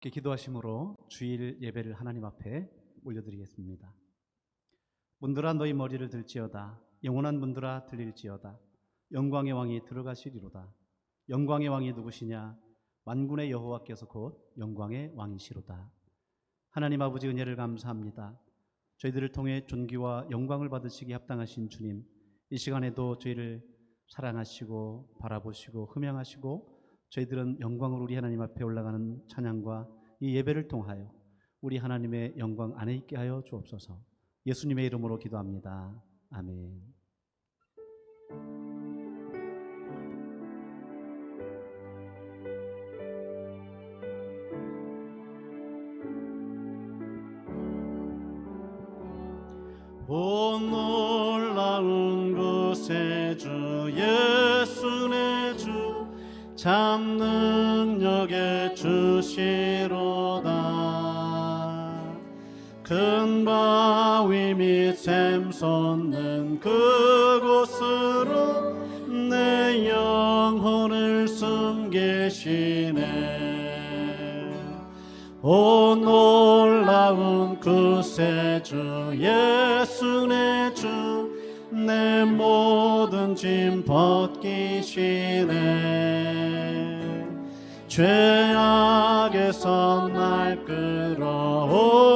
함께 기도하심으로 주일 예배를 하나님 앞에 올려드리겠습니다. 문들아 너희 머리를 들지어다. 영원한 문들아 들릴지어다. 영광의 왕이 들어가시리로다. 영광의 왕이 누구시냐? 만군의 여호와께서 곧 영광의 왕이시로다. 하나님 아버지, 은혜를 감사합니다. 저희들을 통해 존귀와 영광을 받으시기 합당하신 주님, 이 시간에도 저희를 사랑하시고 바라보시고 흠양하시고 저희들은 영광으로 우리 하나님 앞에 올라가는 찬양과 이 예배를 통하여 우리 하나님의 영광 안에 있게 하여 주옵소서. 예수님의 이름으로 기도합니다. 아멘. 오 놀라운 곳에 주 예수 내 주 참 능력의 주시로다. 큰 바위 및 샘 솟는 그곳으로 내 영혼을 숨기시네. 오 놀라운 그새 주 예수 내 주 내 모든 짐 벗기시네. 죄악에서 날 끌어올리시며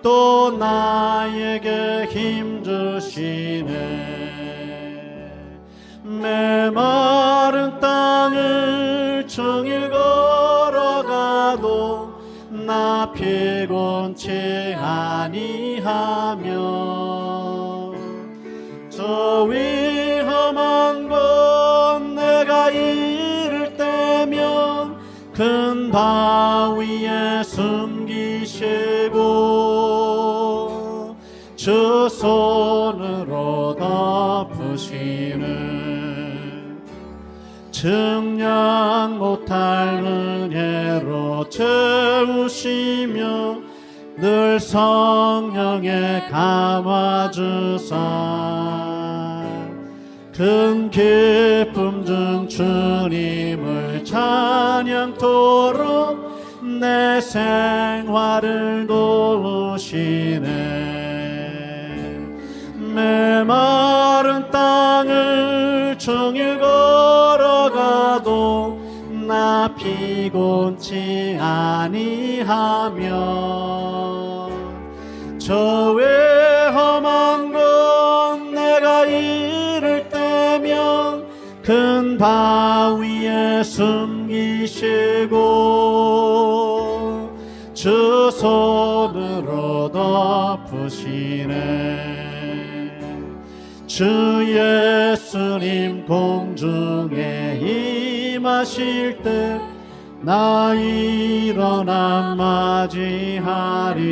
또 나에게 힘 주시네. 메마른 땅을 종일 걸어가도 나 피곤치 아니하며 저 위험한 곳 내가 이를 때면 큰 바위에 숨기시고 주 손으로 덮으시는 측량 못할 은혜로 채우시며 늘 성령에 감아주사 큰 기쁨 중 주님을 찬양토록 내 생활을 도우시네. 메마른 땅을 종일 걸어가도 나 피곤치 아니하며 저 위험한 곳 내가 이를 때면 큰 바위에 숨기시고 주 손으로 덮으시네. 주 예수님 공중에 임하실 때 나 일어나 맞이하리.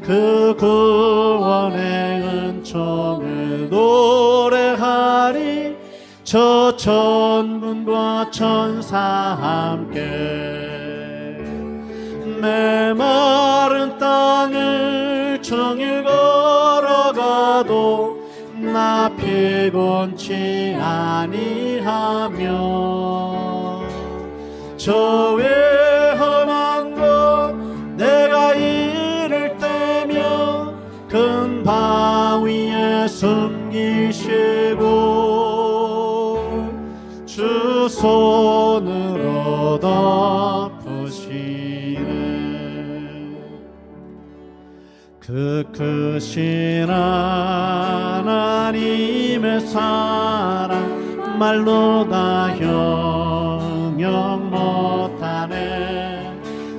그 구원의 은총을 노래하리. 저 천군과 천사 함께 메마른 땅을 종일 걸어가도 나 피곤치 아니하며 저 위험한 곳 내가 이를 때면 큰 바위에 숨기시고 주 손으로 덮으시네. 그 크신 하나님의 사랑 말로 다 형용 못하네.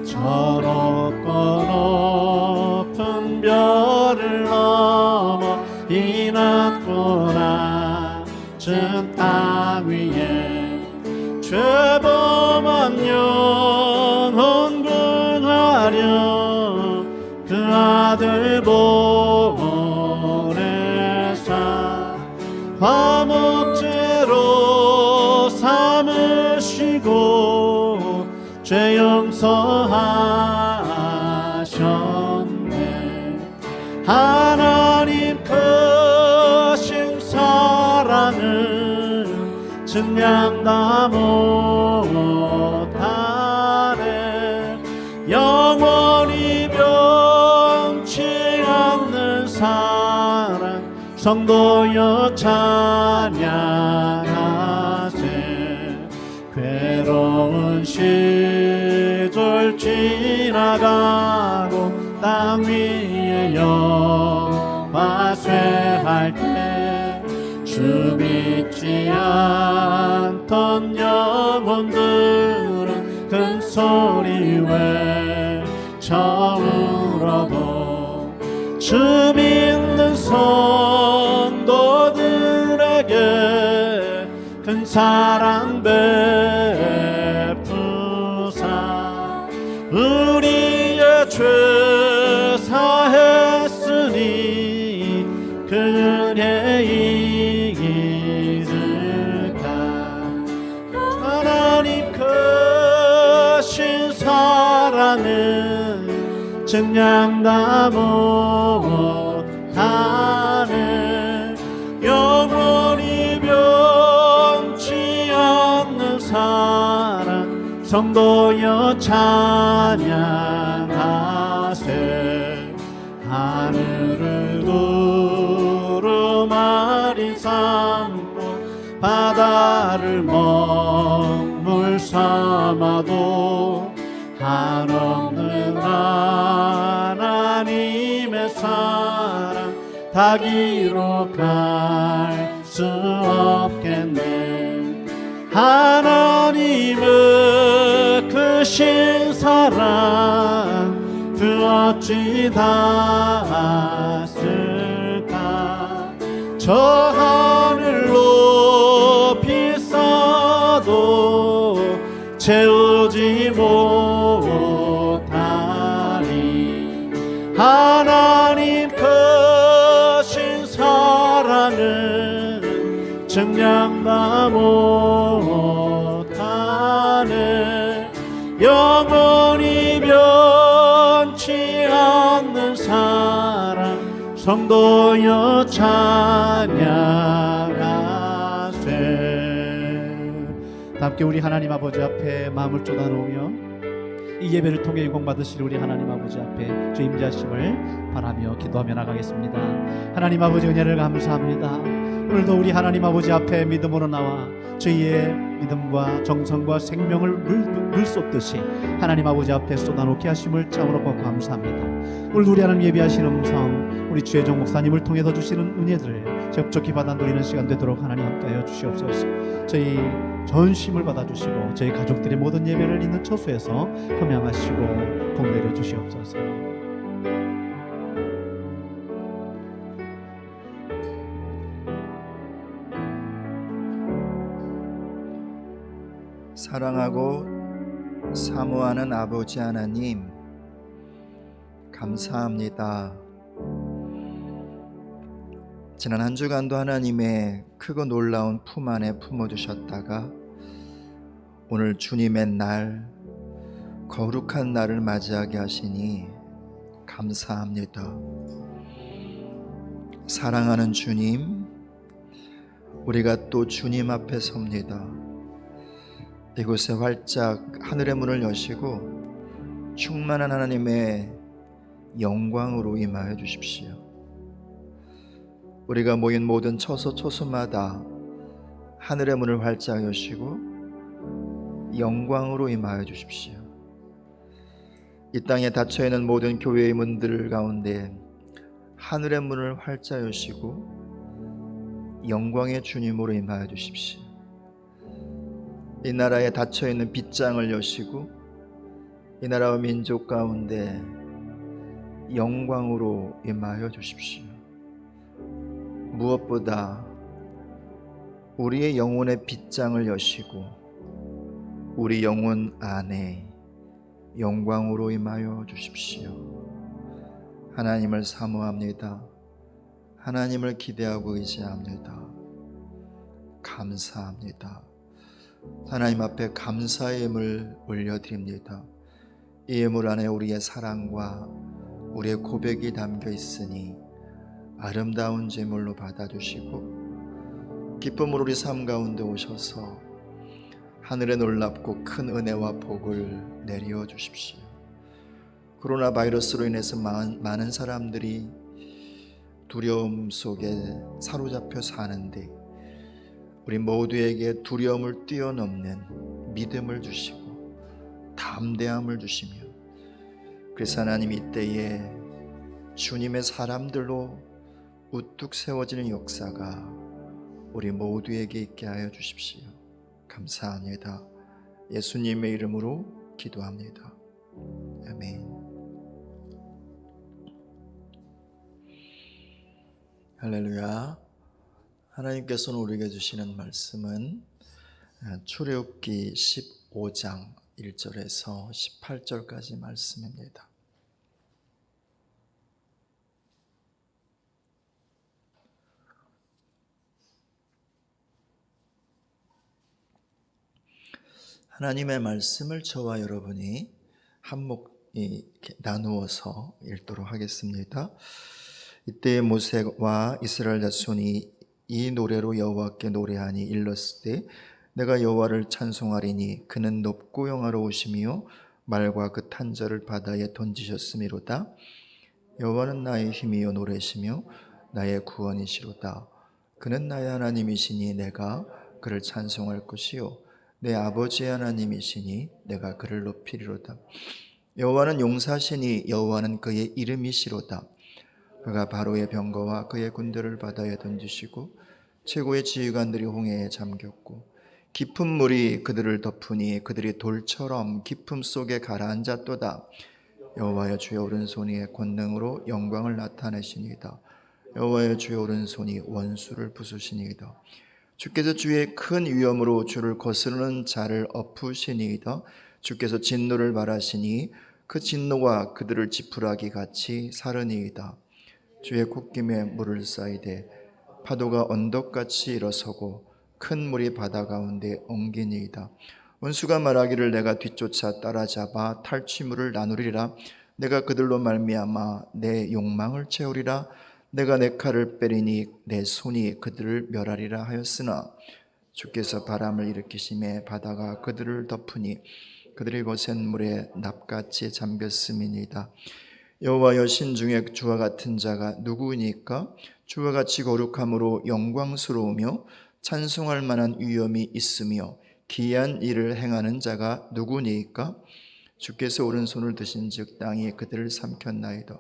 저 높고 높은 별을 넘어 이 낮고 낮은 땅 위에 죄범한 영혼 구하려 그 아들 보내사 화목제로 삼으시고 죄 용서하셨네. 하나님 크신 사랑은 증량 다 못 성도여 찬양하세. 괴로운 시절 지나가고 땅 위에 여호와 쇠할 때 주 믿지 않던 영혼들은 큰 소리 외쳐 울어도 주 믿는 성도들에게 큰 사랑 베푸사 우리의 죄 사했으니 그 은혜 잊을까. 하나님 크신 사랑은 증량다 못하네. 영원히 변치 않는 사랑 성도여 찬양하세. 하늘을 두루마리 삼고 바다를 먹물 삼아도 한없는 하나님의 사랑 다 기록할 수 없겠네. 하나님의 크신 사랑 그 어찌 닿았을까. 저 하늘 높이 쌓아도 채우지 못하니 하나님 크신 사랑은 증량다 못하네. 영원히 변치 않는 사랑 성도여 찬양하세. 함께 우리 하나님 아버지 앞에 마음을 쏟아놓으며 이 예배를 통해 인공받으실 우리 하나님 아버지 앞에 주 임재하심을 바라며 기도하며 나가겠습니다. 하나님 아버지 은혜를 감사합니다. 오늘도 우리 하나님 아버지 앞에 믿음으로 나와 저희의 믿음과 정성과 생명을 물 쏟듯이 하나님 아버지 앞에 쏟아놓게 하심을 참으로 감사합니다. 오늘 우리 하나님 예배하시는 음성 우리 주혜정 목사님을 통해서 주시는 은혜들을 접촉히 받아 누리는 시간 되도록 하나님 함께하여 주시옵소서. 저희 전심을 받아주시고 저희 가족들의 모든 예배를 있는 처소에서 흠양하시고 복내려 주시옵소서. 사랑하고 사모하는 아버지 하나님, 감사합니다. 지난 한 주간도 하나님의 크고 놀라운 품 안에 품어주셨다가 오늘 주님의 날, 거룩한 날을 맞이하게 하시니 감사합니다. 사랑하는 주님, 우리가 또 주님 앞에 섭니다. 이곳에 활짝 하늘의 문을 여시고 충만한 하나님의 영광으로 임하여 주십시오. 우리가 모인 모든 처소처소마다 하늘의 문을 활짝 여시고 영광으로 임하여 주십시오. 이 땅에 닫혀있는 모든 교회의 문들 가운데 하늘의 문을 활짝 여시고 영광의 주님으로 임하여 주십시오. 이 나라에 닫혀있는 빗장을 여시고 이 나라와 민족 가운데 영광으로 임하여 주십시오. 무엇보다 우리의 영혼의 빗장을 여시고 우리 영혼 안에 영광으로 임하여 주십시오. 하나님을 사모합니다. 하나님을 기대하고 의지합니다. 감사합니다. 하나님 앞에 감사의 예물 올려드립니다. 이 예물 안에 우리의 사랑과 우리의 고백이 담겨 있으니 아름다운 제물로 받아주시고 기쁨으로 우리 삶 가운데 오셔서 하늘의 놀랍고 큰 은혜와 복을 내려 주십시오. 코로나 바이러스로 인해서 많은 사람들이 두려움 속에 사로잡혀 사는데 우리 모두에게 두려움을 뛰어넘는 믿음을 주시고 담대함을 주시며, 그래서 하나님 이때에 주님의 사람들로 우뚝 세워지는 역사가 우리 모두에게 있게 하여 주십시오. 감사합니다. 예수님의 이름으로 기도합니다. 아멘. 할렐루야. 하나님께서는 우리에게 주시는 말씀은 출애굽기 15장 1절에서 18절까지 말씀입니다. 하나님의 말씀을 저와 여러분이 한몫 나누어서 읽도록 하겠습니다. 이때 모세와 이스라엘 자손이 이 노래로 여호와께 노래하니 일렀을 때 내가 여호와를 찬송하리니 그는 높고 영화로우시며 말과 그 탄저를 바다에 던지셨음이로다. 여호와는 나의 힘이요 노래시며 나의 구원이시로다. 그는 나의 하나님이시니 내가 그를 찬송할 것이요 내 아버지의 하나님이시니 내가 그를 높이리로다. 여호와는 용사시니 여호와는 그의 이름이시로다. 그가 바로의 병거와 그의 군대를 바다에 던지시고 최고의 지휘관들이 홍해에 잠겼고 깊은 물이 그들을 덮으니 그들이 돌처럼 깊음 속에 가라앉았도다. 여호와의 주의 오른손이 권능으로 영광을 나타내시니이다. 여호와의 주의 오른손이 원수를 부수시니이다. 주께서 주의 큰 위엄으로 주를 거스르는 자를 엎으시니이다. 주께서 진노를 말하시니 그 진노가 그들을 지푸라기 같이 사르니이다. 주의 콧김에 물을 쌓이되 파도가 언덕같이 일어서고 큰 물이 바다 가운데 엉기니이다. 원수가 말하기를 내가 뒤쫓아 따라잡아 탈취물을 나누리라. 내가 그들로 말미암아 내 욕망을 채우리라. 내가 내 칼을 빼리니 내 손이 그들을 멸하리라 하였으나 주께서 바람을 일으키심에 바다가 그들을 덮으니 그들이 거센 물에 납같이 잠겼음이니이다. 여호와여 신중에 주와 같은 자가 누구이니까? 주와 같이 거룩함으로 영광스러우며 찬송할 만한 위엄이 있으며 기이한 일을 행하는 자가 누구니까? 주께서 오른손을 드신즉 땅이 그들을 삼켰나이다.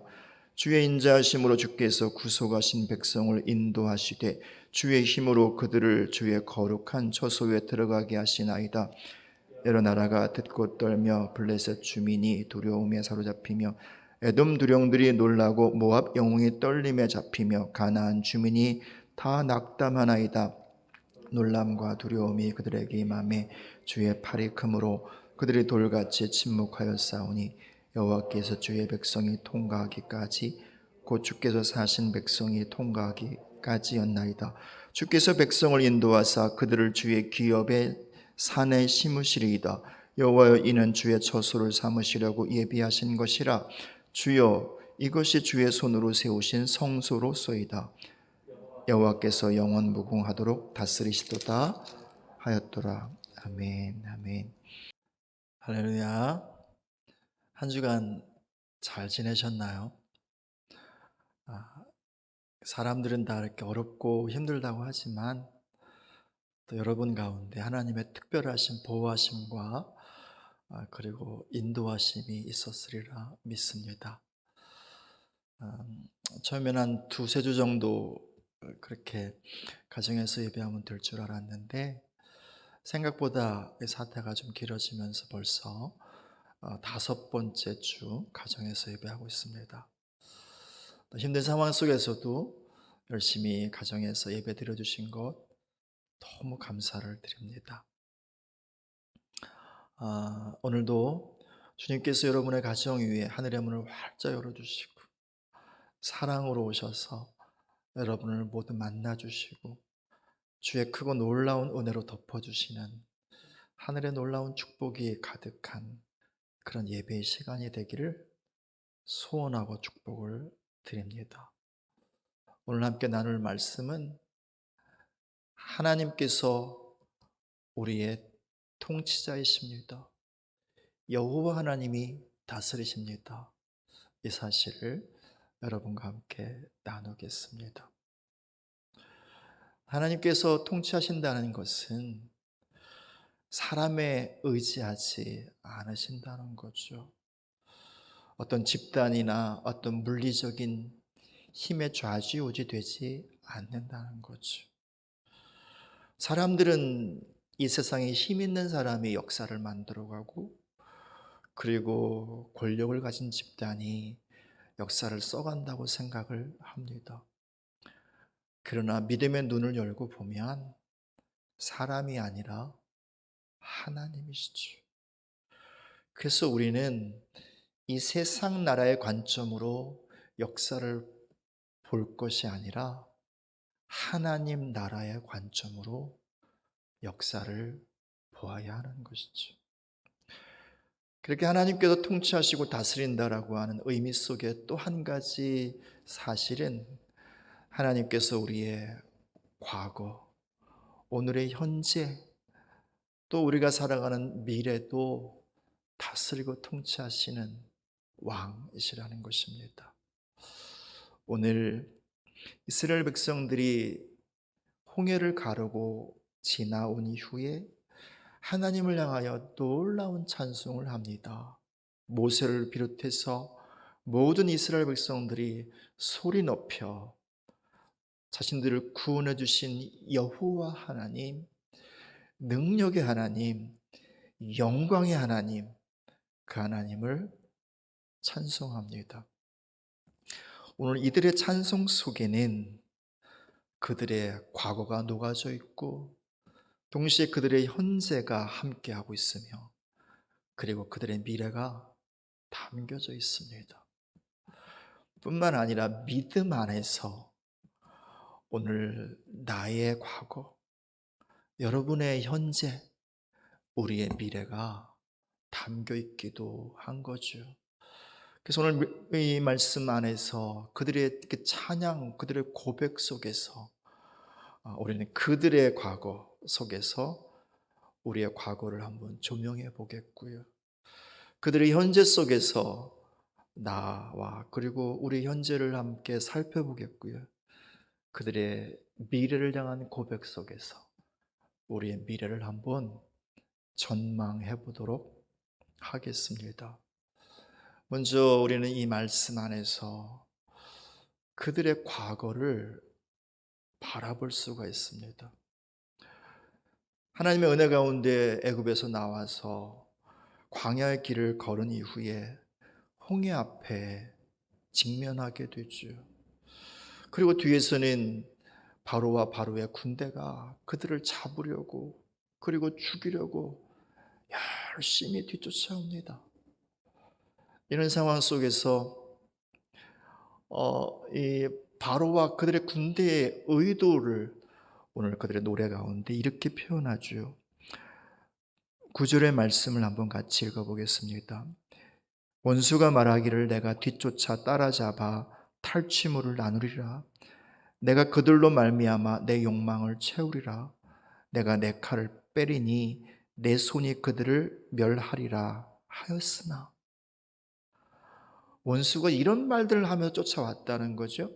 주의 인자하심으로 주께서 구속하신 백성을 인도하시되 주의 힘으로 그들을 주의 거룩한 처소에 들어가게 하시나이다. 여러 나라가 듣고 떨며 블레셋 주민이 두려움에 사로잡히며 에돔 두령들이 놀라고 모압 영웅이 떨림에 잡히며 가나안 주민이 다 낙담하나이다. 놀람과 두려움이 그들에게 임하매 주의 팔이 크므로 그들이 돌같이 침묵하여 싸우니 여호와께서 주의 백성이 통과하기까지 곧 주께서 사신 백성이 통과하기까지였나이다. 주께서 백성을 인도하사 그들을 주의 기업의 산에 심으시리이다. 여호와여 이는 주의 처소를 삼으시려고 예비하신 것이라. 주여 이것이 주의 손으로 세우신 성소로소이다. 여호와께서 영원 무궁하도록 다스리시도다 하였더라. 아멘. 아멘. 할렐루야. 한 주간 잘 지내셨나요? 사람들은 다 이렇게 어렵고 힘들다고 하지만 또 여러분 가운데 하나님의 특별하신 보호하심과 그리고 인도하심이 있었으리라 믿습니다. 처음에는 한 두세 주 정도 그렇게 가정에서 예배하면 될 줄 알았는데 생각보다 이 사태가 좀 길어지면서 벌써 5번째 주 가정에서 예배하고 있습니다. 힘든 상황 속에서도 열심히 가정에서 예배 드려주신 것 너무 감사를 드립니다. 오늘도 주님께서 여러분의 가정 위에 하늘의 문을 활짝 열어주시고 사랑으로 오셔서 여러분을 모두 만나주시고 주의 크고 놀라운 은혜로 덮어주시는 하늘의 놀라운 축복이 가득한 그런 예배의 시간이 되기를 소원하고 축복을 드립니다. 오늘 함께 나눌 말씀은 하나님께서 우리의 통치자이십니다. 여호와 하나님이 다스리십니다. 이 사실을 여러분과 함께 나누겠습니다. 하나님께서 통치하신다는 것은 사람에 의지하지 않으신다는 거죠. 어떤 집단이나 어떤 물리적인 힘에 좌지우지 되지 않는다는 거죠. 사람들은 이 세상에 힘 있는 사람이 역사를 만들어가고, 그리고 권력을 가진 집단이 역사를 써간다고 생각을 합니다. 그러나 믿음의 눈을 열고 보면 사람이 아니라 하나님이시죠. 그래서 우리는 이 세상 나라의 관점으로 역사를 볼 것이 아니라 하나님 나라의 관점으로 역사를 보아야 하는 것이죠. 그렇게 하나님께서 통치하시고 다스린다라고 하는 의미 속에 또 한 가지 사실은 하나님께서 우리의 과거, 오늘의 현재, 또 우리가 살아가는 미래도 다스리고 통치하시는 왕이시라는 것입니다. 오늘 이스라엘 백성들이 홍해를 가르고 지나온 이후에 하나님을 향하여 놀라운 찬송을 합니다. 모세를 비롯해서 모든 이스라엘 백성들이 소리 높여 자신들을 구원해 주신 여호와 하나님, 능력의 하나님, 영광의 하나님, 그 하나님을 찬송합니다. 오늘 이들의 찬송 속에는 그들의 과거가 녹아져 있고, 동시에 그들의 현재가 함께하고 있으며, 그리고 그들의 미래가 담겨져 있습니다. 뿐만 아니라 믿음 안에서 오늘 나의 과거, 여러분의 현재, 우리의 미래가 담겨 있기도 한 거죠. 그래서 오늘 이 말씀 안에서 그들의 그 찬양, 그들의 고백 속에서 우리는 그들의 과거 속에서 우리의 과거를 한번 조명해 보겠고요. 그들의 현재 속에서 나와 그리고 우리 현재를 함께 살펴보겠고요. 그들의 미래를 향한 고백 속에서 우리의 미래를 한번 전망해 보도록 하겠습니다. 먼저 우리는 이 말씀 안에서 그들의 과거를 바라볼 수가 있습니다. 하나님의 은혜 가운데 애굽에서 나와서 광야의 길을 걸은 이후에 홍해 앞에 직면하게 되죠. 그리고 뒤에서는 바로와 바로의 군대가 그들을 잡으려고, 그리고 죽이려고 열심히 뒤쫓아옵니다. 이런 상황 속에서 이 바로와 그들의 군대의 의도를 오늘 그들의 노래 가운데 이렇게 표현하죠. 9절의 말씀을 한번 같이 읽어보겠습니다. 원수가 말하기를 내가 뒤쫓아 따라잡아 탈취물을 나누리라. 내가 그들로 말미암아 내 욕망을 채우리라. 내가 내 칼을 빼리니 내 손이 그들을 멸하리라 하였으나. 원수가 이런 말들을 하며 쫓아왔다는 거죠.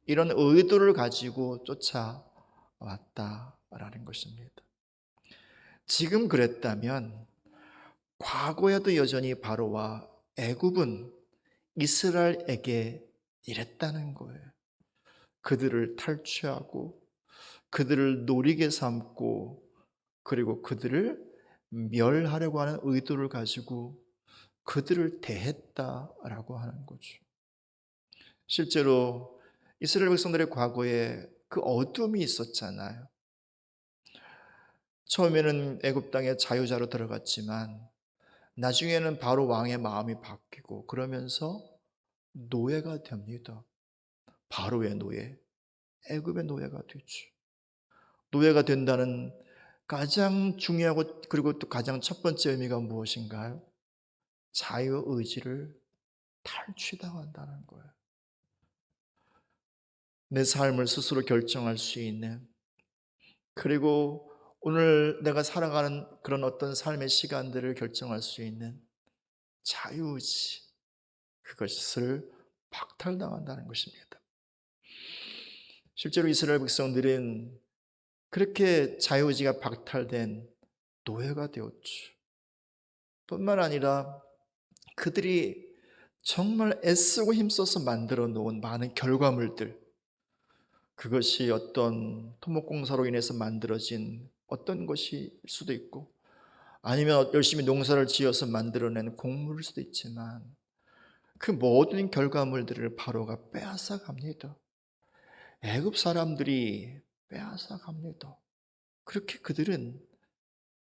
이런 의도를 가지고 쫓아왔다라는 것입니다. 지금 그랬다면 과거에도 여전히 바로와 애굽은 이스라엘에게 이랬다는 거예요. 그들을 탈취하고 그들을 노리게 삼고, 그리고 그들을 멸하려고 하는 의도를 가지고 그들을 대했다라고 하는 거죠. 실제로 이스라엘 백성들의 과거에 그 어둠이 있었잖아요. 처음에는 애굽 땅에 자유자로 들어갔지만 나중에는 바로 왕의 마음이 바뀌고 그러면서 노예가 됩니다. 바로의 노예, 애굽의 노예가 되죠. 노예가 된다는 가장 중요하고 그리고 또 가장 첫 번째 의미가 무엇인가요? 자유의지를 탈취당한다는 거예요. 내 삶을 스스로 결정할 수 있는, 그리고 오늘 내가 살아가는 그런 어떤 삶의 시간들을 결정할 수 있는 자유의지, 그것을 박탈당한다는 것입니다. 실제로 이스라엘 백성들은 그렇게 자유의지가 박탈된 노예가 되었죠. 뿐만 아니라 그들이 정말 애쓰고 힘써서 만들어 놓은 많은 결과물들, 그것이 어떤 토목공사로 인해서 만들어진 어떤 것일 수도 있고, 아니면 열심히 농사를 지어서 만들어낸 곡물일 수도 있지만, 그 모든 결과물들을 바로가 빼앗아 갑니다. 애굽 사람들이 빼앗아 갑니다. 그렇게 그들은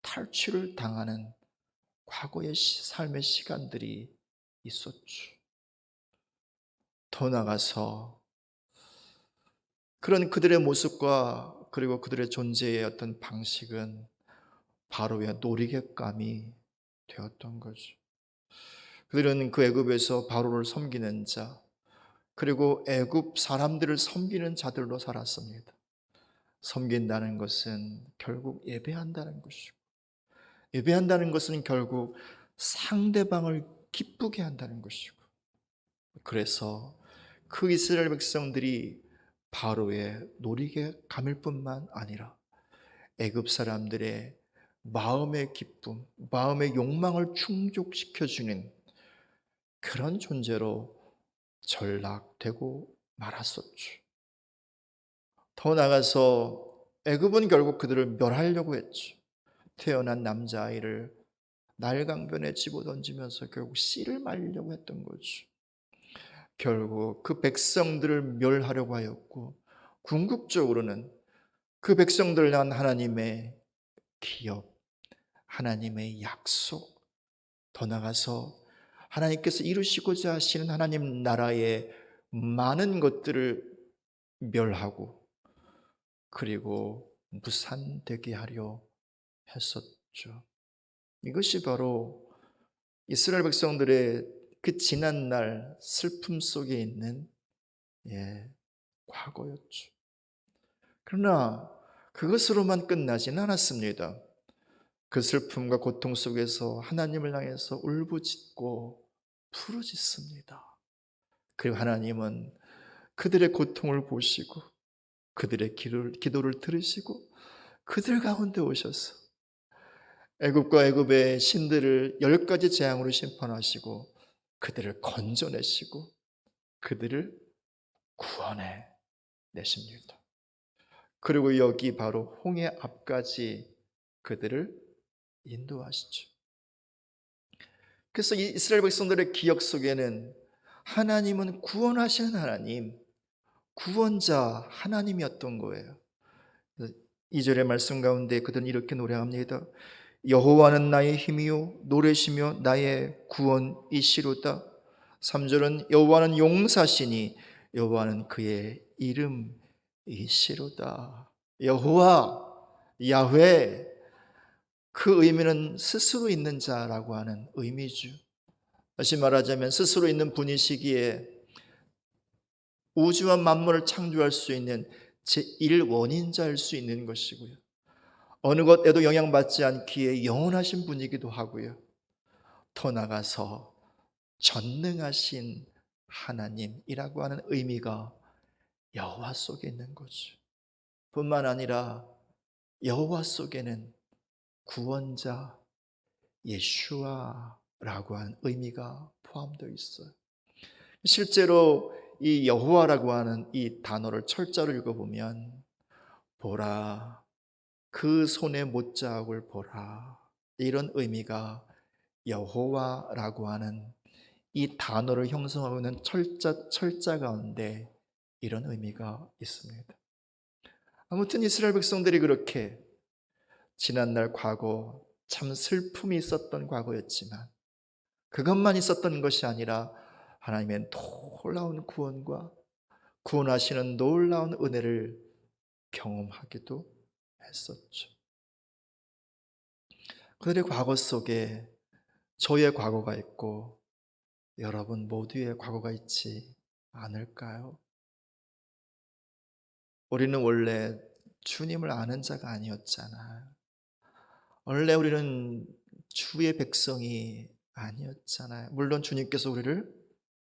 탈취를 당하는 과거의 삶의 시간들이 있었죠. 더 나아가서 그런 그들의 모습과 그리고 그들의 존재의 어떤 방식은 바로의 놀이객감이 되었던 거죠. 그들은 그 애굽에서 바로를 섬기는 자, 그리고 애굽 사람들을 섬기는 자들로 살았습니다. 섬긴다는 것은 결국 예배한다는 것이고, 예배한다는 것은 결국 상대방을 기쁘게 한다는 것이고, 그래서 그 이스라엘 백성들이 바로의 놀이객감일 뿐만 아니라 애굽 사람들의 마음의 기쁨, 마음의 욕망을 충족시켜주는 그런 존재로 전락되고 말았었죠. 더 나아가서 애굽은 결국 그들을 멸하려고 했죠. 태어난 남자아이를 날강변에 집어던지면서 결국 씨를 말리려고 했던 거죠. 결국 그 백성들을 멸하려고 하였고, 궁극적으로는 그 백성들을 향한 하나님의 기업, 하나님의 약속, 더 나아가서 하나님께서 이루시고자 하시는 하나님 나라의 많은 것들을 멸하고 그리고 무산되게 하려 했었죠. 이것이 바로 이스라엘 백성들의 그 지난날 슬픔 속에 있는 과거였죠. 그러나 그것으로만 끝나지는 않았습니다. 그 슬픔과 고통 속에서 하나님을 향해서 울부짖고 부르짖습니다. 그리고 하나님은 그들의 고통을 보시고 그들의 기도를 들으시고 그들 가운데 오셔서 애굽과 애굽의 신들을 10가지 재앙으로 심판하시고 그들을 건져내시고 그들을 구원해 내십니다. 그리고 여기 바로 홍해 앞까지 그들을 인도하시죠. 그래서 이 이스라엘 백성들의 기억 속에는 하나님은 구원하시는 하나님, 구원자 하나님이었던 거예요. 2절의 말씀 가운데 그들은 이렇게 노래합니다. 여호와는 나의 힘이요 노래시며 나의 구원이시로다. 3절은 여호와는 용사시니 여호와는 그의 이름이시로다. 여호와, 야훼, 그 의미는 스스로 있는 자라고 하는 의미죠. 다시 말하자면 스스로 있는 분이시기에 우주와 만물을 창조할 수 있는 제1원인자일 수 있는 것이고요. 어느 것에도 영향받지 않기에 영원하신 분이기도 하고요. 더 나아가서 전능하신 하나님이라고 하는 의미가 여호와 속에 있는 거죠. 뿐만 아니라 여호와 속에는 구원자 예슈아라고 하는 의미가 포함되어 있어요. 실제로 이 여호와라고 하는 이 단어를 철자로 읽어보면 보라, 그 손의 못자국을 보라, 이런 의미가 여호와라고 하는 이 단어를 형성하고 있는 철자 가운데 이런 의미가 있습니다. 아무튼 이스라엘 백성들이 그렇게 지난날 과거 참 슬픔이 있었던 과거였지만 그것만 있었던 것이 아니라 하나님의 놀라운 구원과 구원하시는 놀라운 은혜를 경험하기도 했었죠. 그들의 과거 속에 저의 과거가 있고 여러분 모두의 과거가 있지 않을까요? 우리는 원래 주님을 아는 자가 아니었잖아요. 원래 우리는 주의 백성이 아니었잖아요. 물론 주님께서 우리를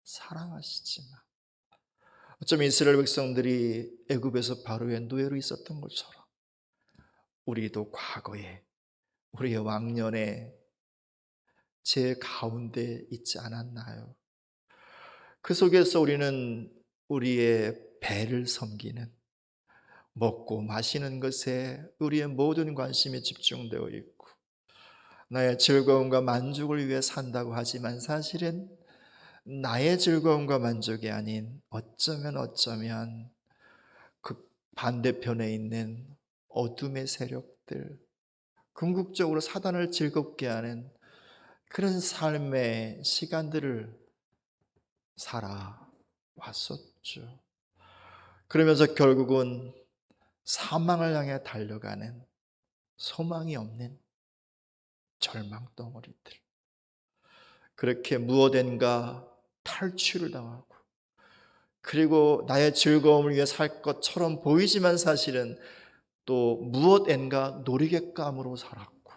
사랑하시지만 어쩌면 이스라엘 백성들이 애굽에서 바로의 노예로 있었던 것처럼 우리도 과거에 우리의 왕년에 제 가운데 있지 않았나요? 그 속에서 우리는 우리의 배를 섬기는, 먹고 마시는 것에 우리의 모든 관심이 집중되어 있고 나의 즐거움과 만족을 위해 산다고 하지만 사실은 나의 즐거움과 만족이 아닌 어쩌면 그 반대편에 있는 어둠의 세력들, 궁극적으로 사단을 즐겁게 하는 그런 삶의 시간들을 살아왔었죠. 그러면서 결국은 사망을 향해 달려가는 소망이 없는 절망 덩어리들, 그렇게 무엇인가 탈취를 당하고 그리고 나의 즐거움을 위해 살 것처럼 보이지만 사실은 또 무엇인가 놀이객감으로 살았고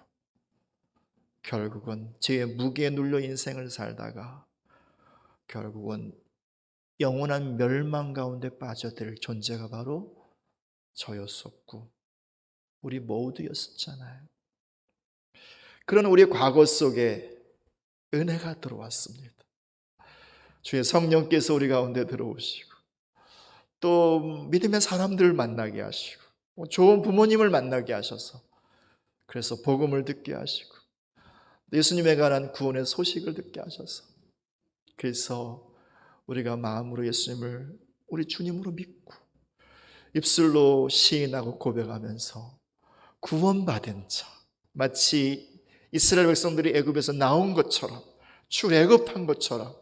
결국은 죄의 무게에 눌려 인생을 살다가 결국은 영원한 멸망 가운데 빠져들 존재가 바로 저였었고 우리 모두였었잖아요. 그런 우리의 과거 속에 은혜가 들어왔습니다. 주의 성령께서 우리 가운데 들어오시고 또 믿음의 사람들을 만나게 하시고 좋은 부모님을 만나게 하셔서 그래서 복음을 듣게 하시고 예수님에 관한 구원의 소식을 듣게 하셔서 그래서 우리가 마음으로 예수님을 우리 주님으로 믿고 입술로 시인하고 고백하면서 구원받은 자, 마치 이스라엘 백성들이 애굽에서 나온 것처럼 출애굽한 것처럼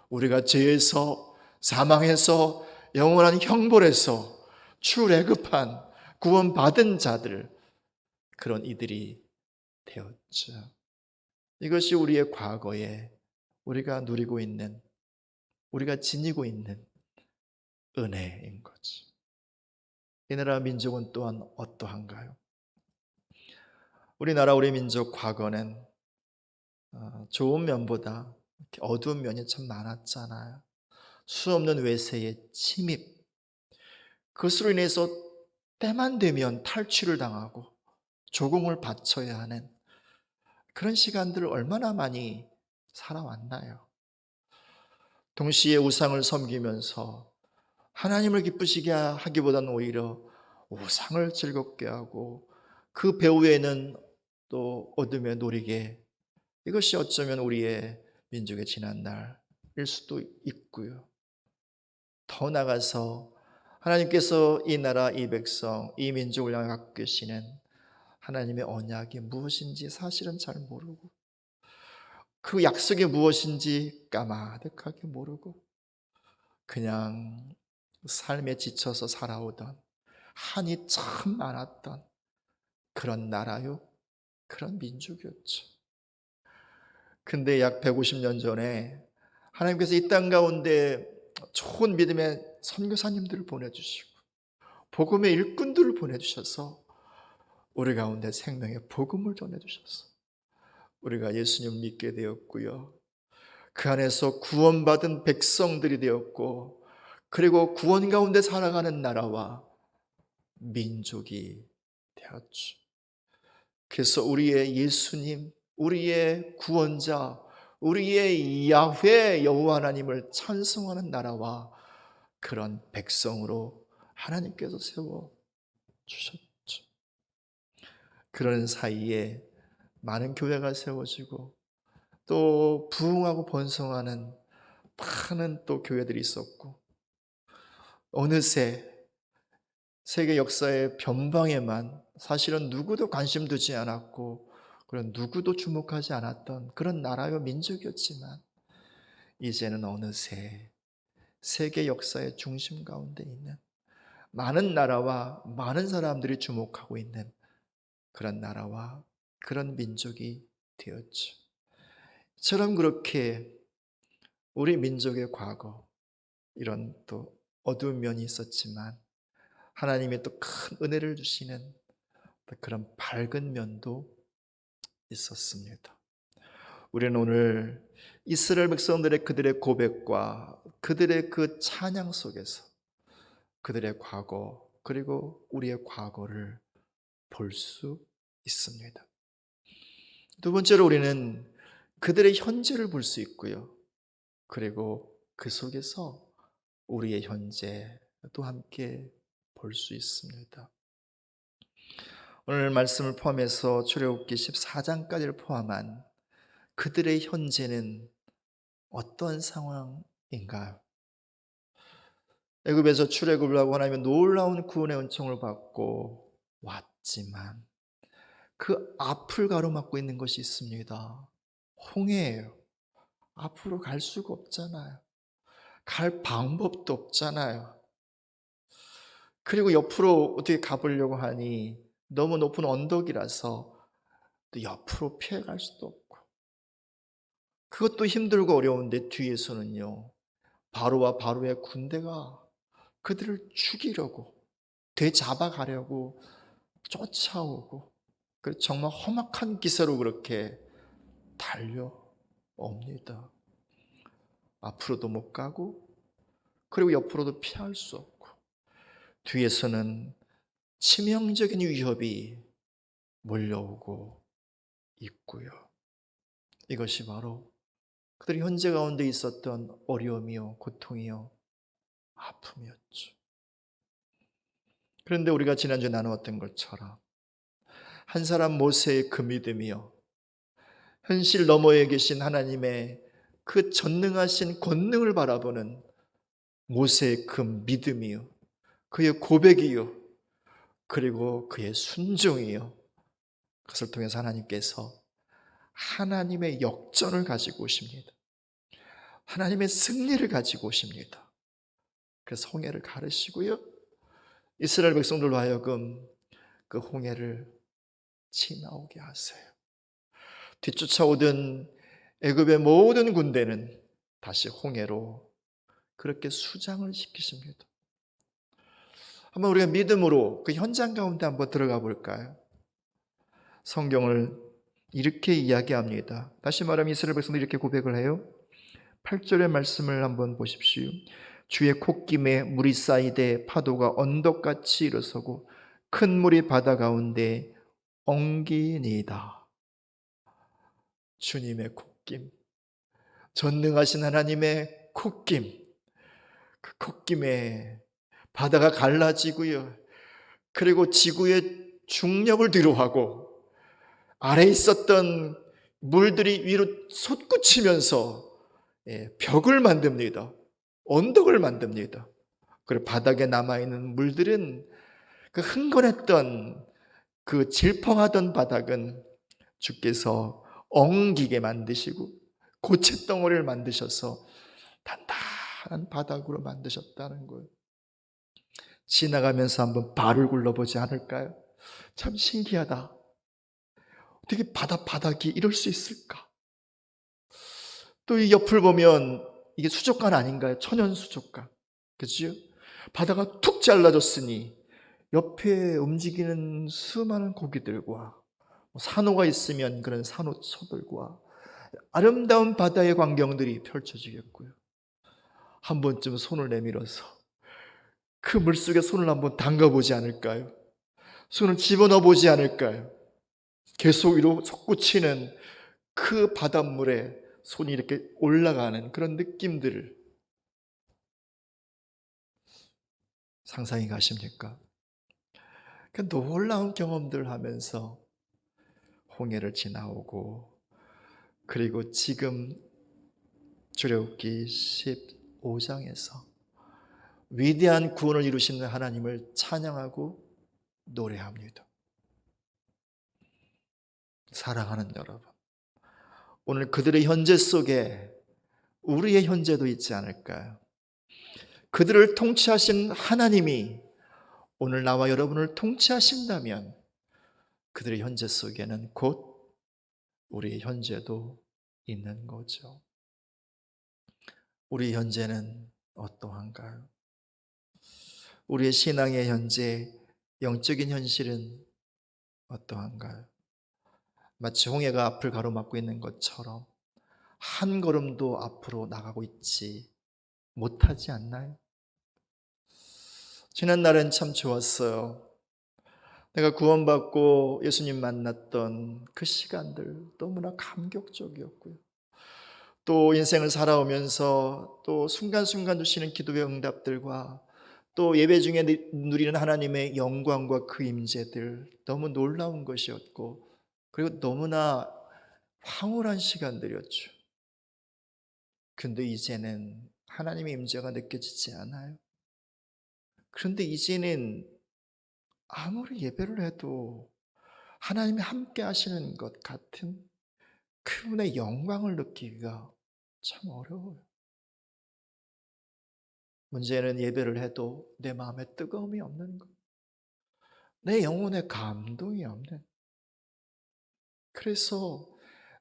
우리가 죄에서 사망해서 영원한 형벌에서 출애굽한 구원받은 자들, 그런 이들이 되었죠. 이것이 우리의 과거에 우리가 누리고 있는, 우리가 지니고 있는 은혜인 거죠. 이 나라 민족은 또한 어떠한가요? 우리나라 우리 민족 과거는 좋은 면보다 어두운 면이 참 많았잖아요. 수없는 외세의 침입, 그것으로 인해서 때만 되면 탈취를 당하고 조공을 바쳐야 하는 그런 시간들을 얼마나 많이 살아왔나요? 동시에 우상을 섬기면서 하나님을 기쁘시게 하기보다는 오히려 우상을 즐겁게 하고 그 배후에는 또 어둠의 놀이게, 이것이 어쩌면 우리의 민족의 지난날일 수도 있고요. 더 나아가서 하나님께서 이 나라, 이 백성, 이 민족을 향해 갖고 계시는 하나님의 언약이 무엇인지 사실은 잘 모르고 그 약속이 무엇인지 까마득하게 모르고 그냥 삶에 지쳐서 살아오던 한이 참 많았던 그런 나라요, 그런 민족이었죠. 근데 약 150년 전에 하나님께서 이 땅 가운데 좋은 믿음의 선교사님들을 보내주시고 복음의 일꾼들을 보내주셔서 우리 가운데 생명의 복음을 전해주셔서 우리가 예수님을 믿게 되었고요. 그 안에서 구원받은 백성들이 되었고 그리고 구원 가운데 살아가는 나라와 민족이 되었죠. 그래서 우리의 예수님, 우리의 구원자, 우리의 야훼 여호와 하나님을 찬송하는 나라와 그런 백성으로 하나님께서 세워주셨죠. 그런 사이에 많은 교회가 세워지고 또 부흥하고 번성하는 많은 또 교회들이 있었고 어느새 세계 역사의 변방에만 사실은 누구도 관심 두지 않았고 그런 누구도 주목하지 않았던 그런 나라요 민족이었지만 이제는 어느새 세계 역사의 중심 가운데 있는 많은 나라와 많은 사람들이 주목하고 있는 그런 나라와 그런 민족이 되었죠. 이처럼 그렇게 우리 민족의 과거 이런 또 어두운 면이 있었지만 하나님의 또 큰 은혜를 주시는 그런 밝은 면도 있었습니다. 우리는 오늘 이스라엘 백성들의 그들의 고백과 그들의 그 찬양 속에서 그들의 과거 그리고 우리의 과거를 볼 수 있습니다. 두 번째로 우리는 그들의 현재를 볼 수 있고요. 그리고 그 속에서 우리의 현재도 함께 볼 수 있습니다. 오늘 말씀을 포함해서 출애굽기 14장까지를 포함한 그들의 현재는 어떤 상황인가요? 애굽에서 출애굽을 하고 하나님의 놀라운 구원의 은총을 받고 왔지만 그 앞을 가로막고 있는 것이 있습니다. 홍해예요. 앞으로 갈 수가 없잖아요. 갈 방법도 없잖아요. 그리고 옆으로 어떻게 가보려고 하니 너무 높은 언덕이라서 또 옆으로 피해갈 수도 없고, 그것도 힘들고 어려운데 뒤에서는요, 바로와 바로의 군대가 그들을 죽이려고, 되잡아가려고 쫓아오고, 정말 험악한 기세로 그렇게 달려옵니다. 앞으로도 못 가고 그리고 옆으로도 피할 수 없고, 뒤에서는 치명적인 위협이 몰려오고 있고요. 이것이 바로 그들이 현재 가운데 있었던 어려움이요, 고통이요, 아픔이었죠. 그런데 우리가 지난주에 나누었던 것처럼 한 사람 모세의 그 믿음이요, 현실 너머에 계신 하나님의 그 전능하신 권능을 바라보는 모세의 그 믿음이요, 그의 고백이요, 그리고 그의 순종이요, 그것을 통해서 하나님께서 하나님의 역전을 가지고 오십니다. 하나님의 승리를 가지고 오십니다. 그래서 홍해를 가르시고요, 이스라엘 백성들로 하여금 그 홍해를 지나오게 하세요. 뒤쫓아오던 애굽의 모든 군대는 다시 홍해로 그렇게 수장을 시키십니다. 한번 우리가 믿음으로 그 현장 가운데 한번 들어가 볼까요? 성경을 이렇게 이야기합니다. 다시 말하면 이스라엘 백성들이 이렇게 고백을 해요. 8절의 말씀을 한번 보십시오. 주의 콧김에 물이 쌓이되 파도가 언덕같이 일어서고 큰 물이 바다 가운데 엉기니이다. 주님의 콧김, 전능하신 하나님의 콧김, 그 콧김에 바다가 갈라지고요, 그리고 지구의 중력을 뒤로하고 아래에 있었던 물들이 위로 솟구치면서 벽을 만듭니다. 언덕을 만듭니다. 그리고 바닥에 남아있는 물들은 그 흥건했던 그 질펑하던 바닥은 주께서 엉기게 만드시고 고체덩어리를 만드셔서 단단한 바닥으로 만드셨다는 거예요. 지나가면서 한번 발을 굴러보지 않을까요? 참 신기하다. 어떻게 바닥이 이럴 수 있을까? 또 이 옆을 보면 이게 수족관 아닌가요? 천연 수족관. 그렇죠? 바다가 툭 잘라졌으니 옆에 움직이는 수많은 고기들과 산호가 있으면 그런 산호초들과 아름다운 바다의 광경들이 펼쳐지겠고요. 한 번쯤 손을 내밀어서 그 물속에 손을 한번 담가보지 않을까요? 손을 집어넣어 보지 않을까요? 계속 위로 솟구치는 그 바닷물에 손이 이렇게 올라가는 그런 느낌들을 상상이 가십니까? 그 놀라운 경험들을 하면서 홍해를 지나오고, 그리고 지금 출애굽기 15장에서 위대한 구원을 이루시는 하나님을 찬양하고 노래합니다. 사랑하는 여러분, 오늘 그들의 현재 속에 우리의 현재도 있지 않을까요? 그들을 통치하신 하나님이 오늘 나와 여러분을 통치하신다면 그들의 현재 속에는 곧 우리의 현재도 있는 거죠. 우리 현재는 어떠한가요? 우리의 신앙의 현재, 영적인 현실은 어떠한가요? 마치 홍해가 앞을 가로막고 있는 것처럼 한 걸음도 앞으로 나가고 있지 못하지 않나요? 지난날은 참 좋았어요. 내가 구원받고 예수님 만났던 그 시간들 너무나 감격적이었고요. 또 인생을 살아오면서 또 순간순간 주시는 기도의 응답들과 또 예배 중에 누리는 하나님의 영광과 그 임재들 너무 놀라운 것이었고, 그리고 너무나 황홀한 시간들이었죠. 근데 이제는 하나님의 임재가 느껴지지 않아요. 그런데 이제는 아무리 예배를 해도 하나님이 함께 하시는 것 같은 그분의 영광을 느끼기가 참 어려워요. 문제는 예배를 해도 내 마음에 뜨거움이 없는 것, 내 영혼에 감동이 없는, 그래서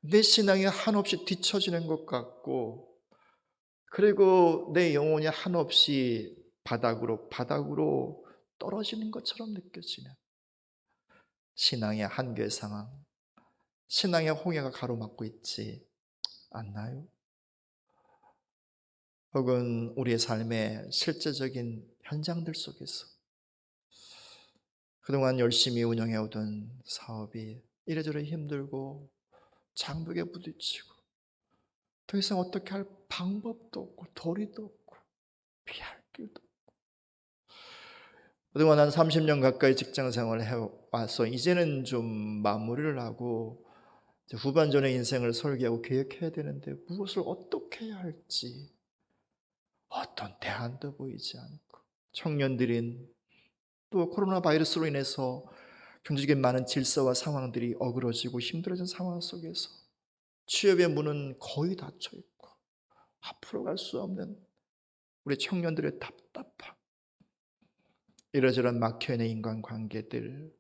내 신앙이 한없이 뒤처지는 것 같고, 그리고 내 영혼이 한없이 바닥으로 떨어지는 것처럼 느껴지는 신앙의 한계 상황, 신앙의 홍해가 가로막고 있지 않나요? 혹은 우리의 삶의 실제적인 현장들 속에서 그동안 열심히 운영해오던 사업이 이래저래 힘들고 장벽에 부딪히고 더 이상 어떻게 할 방법도 없고 도리도 없고 피할 길도 없고, 그동안 한 30년 가까이 직장 생활을 해와서 이제는 좀 마무리를 하고 후반전의 인생을 설계하고 계획해야 되는데 무엇을 어떻게 해야 할지 어떤 대안도 보이지 않고, 청년들인 또 코로나 바이러스로 인해서 경제적인 많은 질서와 상황들이 어그러지고 힘들어진 상황 속에서 취업의 문은 거의 닫혀 있고 앞으로 갈 수 없는 우리 청년들의 답답함, 이러저런 막혀있는 인간관계들,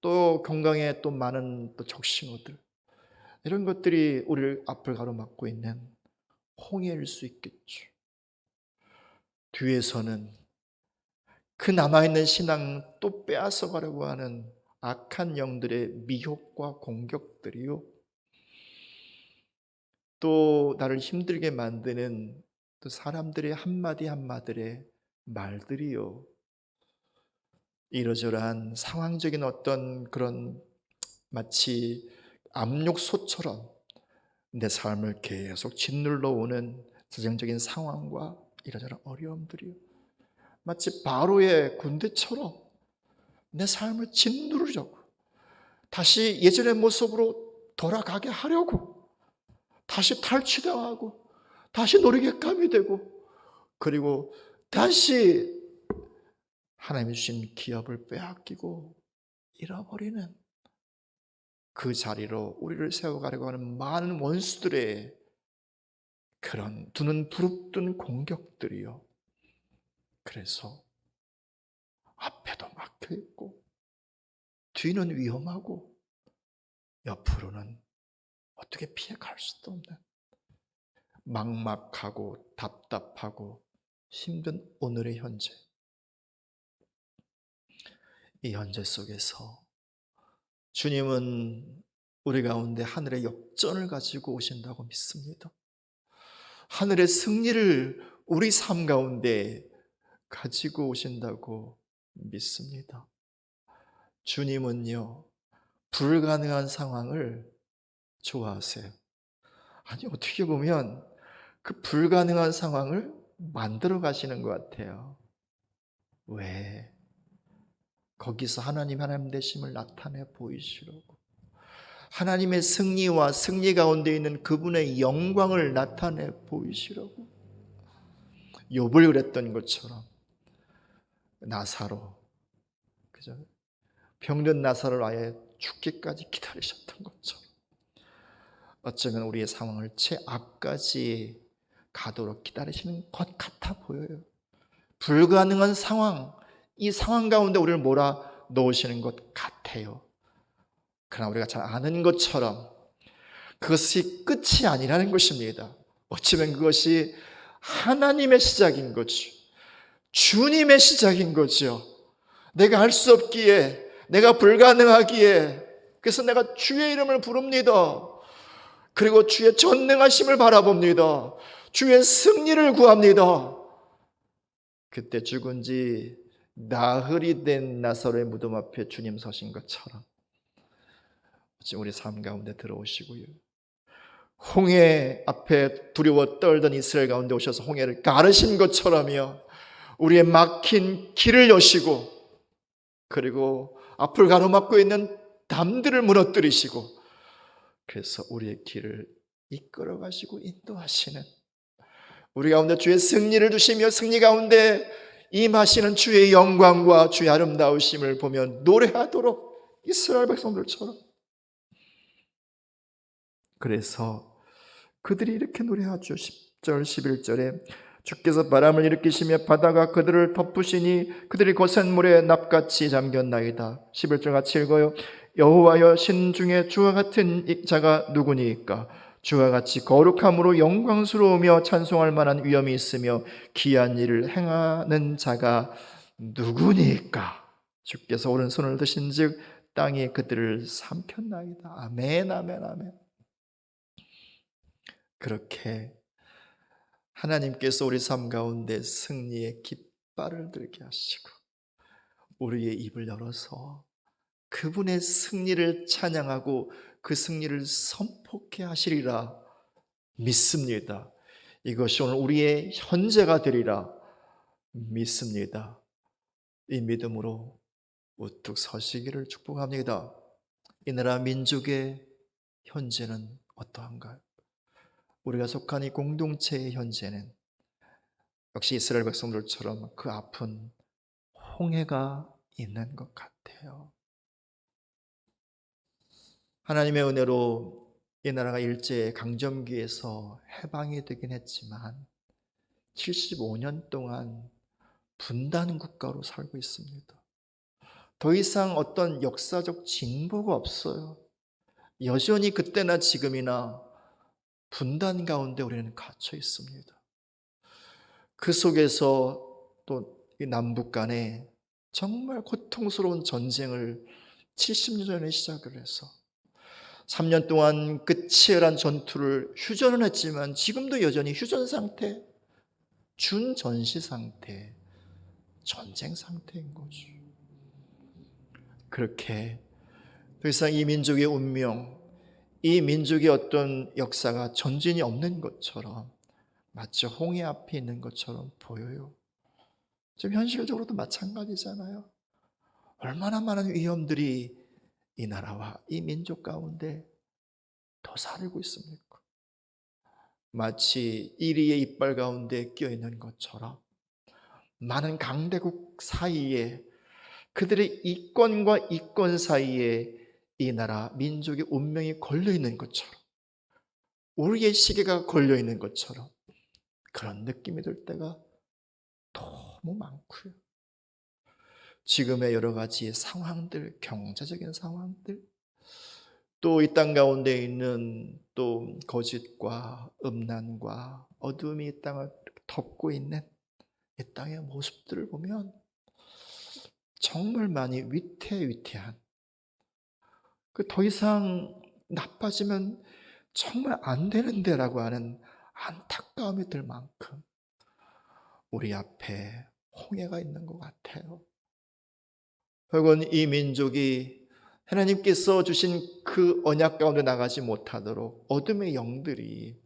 또 건강에 또 많은 또 적신호들, 이런 것들이 우리를 앞을 가로막고 있는 홍해일 수 있겠죠. 뒤에서는 그 남아있는 신앙 또 빼앗아 가려고 하는 악한 영들의 미혹과 공격들이요, 또 나를 힘들게 만드는 또 사람들의 한마디 한마디의 말들이요, 이러저러한 상황적인 어떤 그런 마치 압력소처럼 내 삶을 계속 짓눌러 오는 세상적인 상황과 이러저런 어려움들이요, 마치 바로의 군대처럼 내 삶을 짓누르려고, 다시 예전의 모습으로 돌아가게 하려고, 다시 탈취당하고 다시 놀이객감이 되고, 그리고 다시 하나님이 주신 기업을 빼앗기고 잃어버리는 그 자리로 우리를 세워가려고 하는 많은 원수들의 그런 두는 부릅뜬 공격들이요, 그래서 앞에도 막혀있고 뒤는 위험하고 옆으로는 어떻게 피해갈 수도 없는 막막하고 답답하고 힘든 오늘의 현재, 이 현재 속에서 주님은 우리 가운데 하늘의 역전을 가지고 오신다고 믿습니다. 하늘의 승리를 우리 삶 가운데 가지고 오신다고 믿습니다. 주님은요, 불가능한 상황을 좋아하세요. 아니, 어떻게 보면 그 불가능한 상황을 만들어 가시는 것 같아요. 왜? 거기서 하나님 되심을 나타내 보이시려고, 하나님의 승리와 승리 가운데 있는 그분의 영광을 나타내 보이시려고. 욥을 그랬던 것처럼 나사로, 그죠? 병든 나사로를 아예 죽기까지 기다리셨던 것처럼 어쩌면 우리의 상황을 최악까지 가도록 기다리시는 것 같아 보여요. 불가능한 상황, 이 상황 가운데 우리를 몰아넣으시는 것 같아요. 그러나 우리가 잘 아는 것처럼 그것이 끝이 아니라는 것입니다. 어쩌면 그것이 하나님의 시작인 거죠. 주님의 시작인 거죠. 내가 할 수 없기에, 내가 불가능하기에, 그래서 내가 주의 이름을 부릅니다. 그리고 주의 전능하심을 바라봅니다. 주의 승리를 구합니다. 그때 죽은 지 나흘이 된 나사로의 무덤 앞에 주님 서신 것처럼 지금 우리 삶 가운데 들어오시고요. 홍해 앞에 두려워 떨던 이스라엘 가운데 오셔서 홍해를 가르신 것처럼요. 우리의 막힌 길을 여시고 그리고 앞을 가로막고 있는 담들을 무너뜨리시고 그래서 우리의 길을 이끌어 가시고 인도하시는 우리 가운데 주의 승리를 주시며 승리 가운데 임하시는 주의 영광과 주의 아름다우심을 보며 노래하도록 이스라엘 백성들처럼 그래서 그들이 이렇게 노래하죠. 10절 11절에 주께서 바람을 일으키시며 바다가 그들을 덮으시니 그들이 거센 물에 납같이 잠겼나이다. 11절 같이 읽어요. 여호와여 신 중에 주와 같은 자가 누구니까 주와 같이 거룩함으로 영광스러우며 찬송할 만한 위엄이 있으며 귀한 일을 행하는 자가 누구니까 주께서 오른손을 드신즉 땅이 그들을 삼켰나이다. 아멘 아멘 아멘. 그렇게 하나님께서 우리 삶 가운데 승리의 깃발을 들게 하시고 우리의 입을 열어서 그분의 승리를 찬양하고 그 승리를 선포케 하시리라 믿습니다. 이것이 오늘 우리의 현재가 되리라 믿습니다. 이 믿음으로 우뚝 서시기를 축복합니다. 이 나라 민족의 현재는 어떠한가요? 우리가 속한 이 공동체의 현재는 역시 이스라엘 백성들처럼 그 아픈 홍해가 있는 것 같아요. 하나님의 은혜로 이 나라가 일제 강점기에서 해방이 되긴 했지만 75년 동안 분단 국가로 살고 있습니다. 더 이상 어떤 역사적 징보가 없어요. 여전히 그때나 지금이나 분단 가운데 우리는 갇혀 있습니다. 그 속에서 또 이 남북 간에 정말 고통스러운 전쟁을 70년 전에 시작을 해서 3년 동안 그 치열한 전투를 휴전은 했지만 지금도 여전히 휴전 상태, 준전시 상태, 전쟁 상태인 거죠. 그렇게 더 이상 이 민족의 운명, 이 민족의 어떤 역사가 전진이 없는 것처럼 마치 홍해 앞에 있는 것처럼 보여요. 지금 현실적으로도 마찬가지잖아요. 얼마나 많은 위험들이 이 나라와 이 민족 가운데 도사리고 있습니까? 마치 이리의 이빨 가운데 끼어있는 것처럼 많은 강대국 사이에 그들의 이권과 이권 사이에 이 나라 민족의 운명이 걸려있는 것처럼 우리의 시계가 걸려있는 것처럼 그런 느낌이 들 때가 너무 많고요. 지금의 여러 가지 상황들, 경제적인 상황들, 또 이 땅 가운데 있는 또 거짓과 음란과 어둠이 이 땅을 덮고 있는 이 땅의 모습들을 보면 정말 많이 위태위태한, 그 더 이상 나빠지면 정말 안 되는데라고 하는 안타까움이 들 만큼 우리 앞에 홍해가 있는 것 같아요. 결국은 이 민족이 하나님께서 주신 그 언약 가운데 나가지 못하도록 어둠의 영들이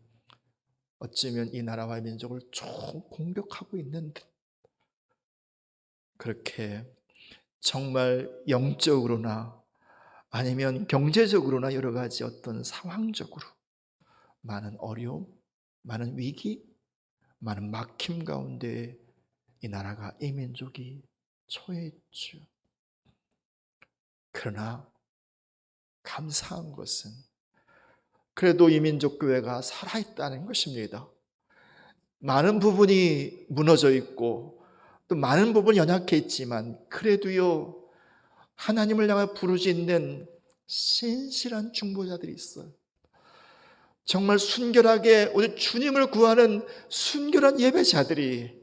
어쩌면 이 나라와 민족을 좀 공격하고 있는 듯, 그렇게 정말 영적으로나 아니면 경제적으로나 여러 가지 어떤 상황적으로 많은 어려움, 많은 위기, 많은 막힘 가운데 이 나라가, 이 민족이 처해 있죠. 그러나 감사한 것은 그래도 이 민족교회가 살아있다는 것입니다. 많은 부분이 무너져 있고 또 많은 부분이 연약해 있지만 그래도요, 하나님을 향해 부르짖는 신실한 중보자들이 있어요. 정말 순결하게 우리 주님을 구하는 순결한 예배자들이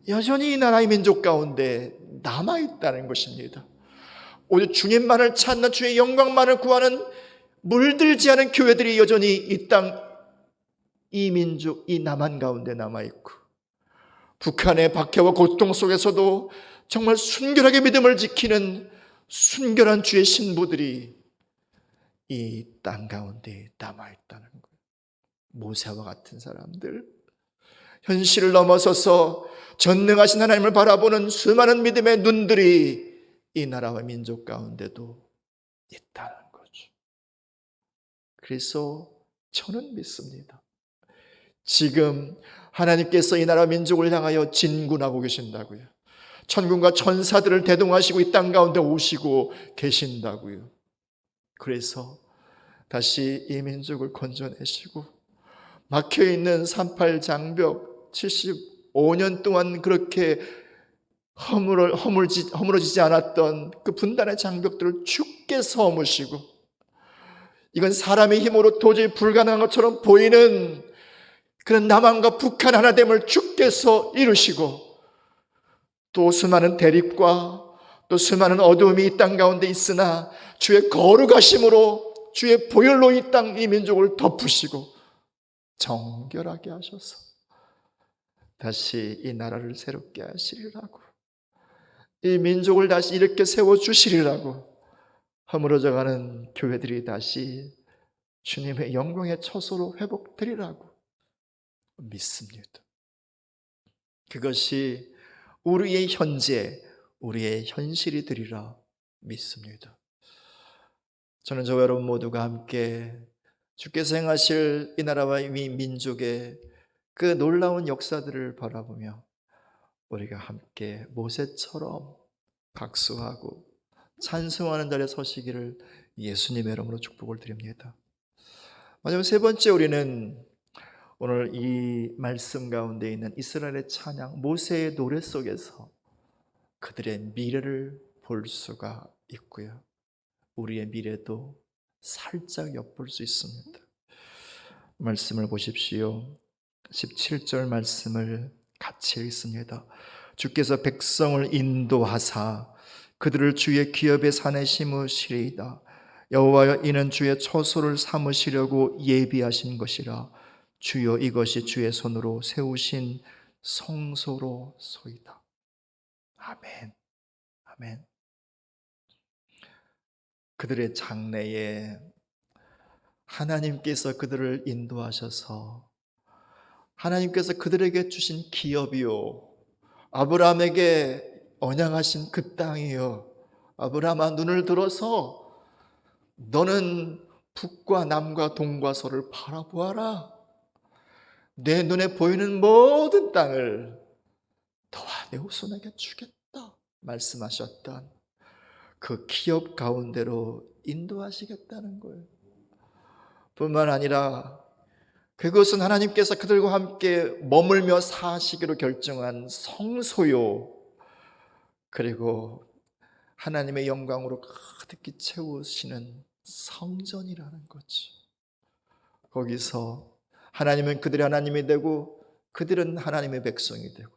여전히 이 나라의 민족 가운데 남아있다는 것입니다. 오직 주님만을 찾는, 주의 영광만을 구하는 물들지 않은 교회들이 여전히 이 땅, 이 민족, 이 남한 가운데 남아있고, 북한의 박해와 고통 속에서도 정말 순결하게 믿음을 지키는 순결한 주의 신부들이 이 땅 가운데 남아있다는 거예요. 모세와 같은 사람들, 현실을 넘어서서 전능하신 하나님을 바라보는 수많은 믿음의 눈들이 이 나라와 민족 가운데도 있다는 거죠. 그래서 저는 믿습니다. 지금 하나님께서 이 나라 민족을 향하여 진군하고 계신다고요. 천군과 천사들을 대동하시고 이 땅 가운데 오시고 계신다고요. 그래서 다시 이 민족을 건져내시고 막혀있는 38 장벽 75년 동안 그렇게 허물어지지 않았던 그 분단의 장벽들을 주께 서무시고, 이건 사람의 힘으로 도저히 불가능한 것처럼 보이는 그런 남한과 북한 하나됨을 주께서 이루시고, 또 수많은 대립과 또 수많은 어두움이 이 땅 가운데 있으나 주의 거룩하심으로 주의 보혈로 이 땅, 이 민족을 덮으시고 정결하게 하셔서 다시 이 나라를 새롭게 하시리라고, 이 민족을 다시 이렇게 세워주시리라고, 허물어져가는 교회들이 다시 주님의 영광의 처소로 회복되리라고 믿습니다. 그것이 우리의 현재, 우리의 현실이 되리라 믿습니다. 저는 저와 여러분 모두가 함께 주께서 행하실 이 나라와 이 민족의 그 놀라운 역사들을 바라보며 우리가 함께 모세처럼 박수하고 찬송하는 자리에 서시기를 예수님의 이름으로 축복을 드립니다. 마지막 세 번째, 우리는 오늘 이 말씀 가운데 있는 이스라엘의 찬양, 모세의 노래 속에서 그들의 미래를 볼 수가 있고요, 우리의 미래도 살짝 엿볼 수 있습니다. 말씀을 보십시오. 17절 말씀을 같이 읽습니다. 주께서 백성을 인도하사 그들을 주의 기업의 산에 심으시리이다. 여호와여, 이는 주의 처소를 삼으시려고 예비하신 것이라. 주여, 이것이 주의 손으로 세우신 성소로소이다. 아멘. 아멘. 그들의 장래에 하나님께서 그들을 인도하셔서 하나님께서 그들에게 주신 기업이요, 아브라함에게 언약하신 그 땅이요, 아브라함아, 눈을 들어서 너는 북과 남과 동과 서를 바라보아라. 내 눈에 보이는 모든 땅을 너와 내 후손에게 주겠다 말씀하셨던 그 기업 가운데로 인도하시겠다는 거예요. 뿐만 아니라 그것은 하나님께서 그들과 함께 머물며 사시기로 결정한 성소요, 그리고 하나님의 영광으로 가득히 채우시는 성전이라는 거죠. 거기서 하나님은 그들의 하나님이 되고 그들은 하나님의 백성이 되고,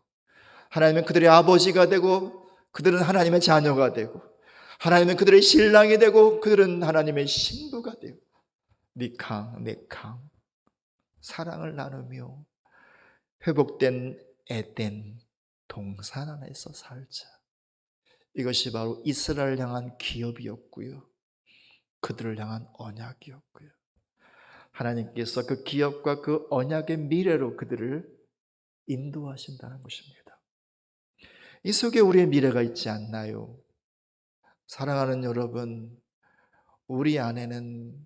하나님은 그들의 아버지가 되고 그들은 하나님의 자녀가 되고, 하나님은 그들의 신랑이 되고 그들은 하나님의 신부가 되고, 니캉 네캉 사랑을 나누며 회복된 에덴 동산 안에서 살자. 이것이 바로 이스라엘 향한 기업이었고요, 그들을 향한 언약이었고요. 하나님께서 그 기업과 그 언약의 미래로 그들을 인도하신다는 것입니다. 이 속에 우리의 미래가 있지 않나요? 사랑하는 여러분, 우리 안에는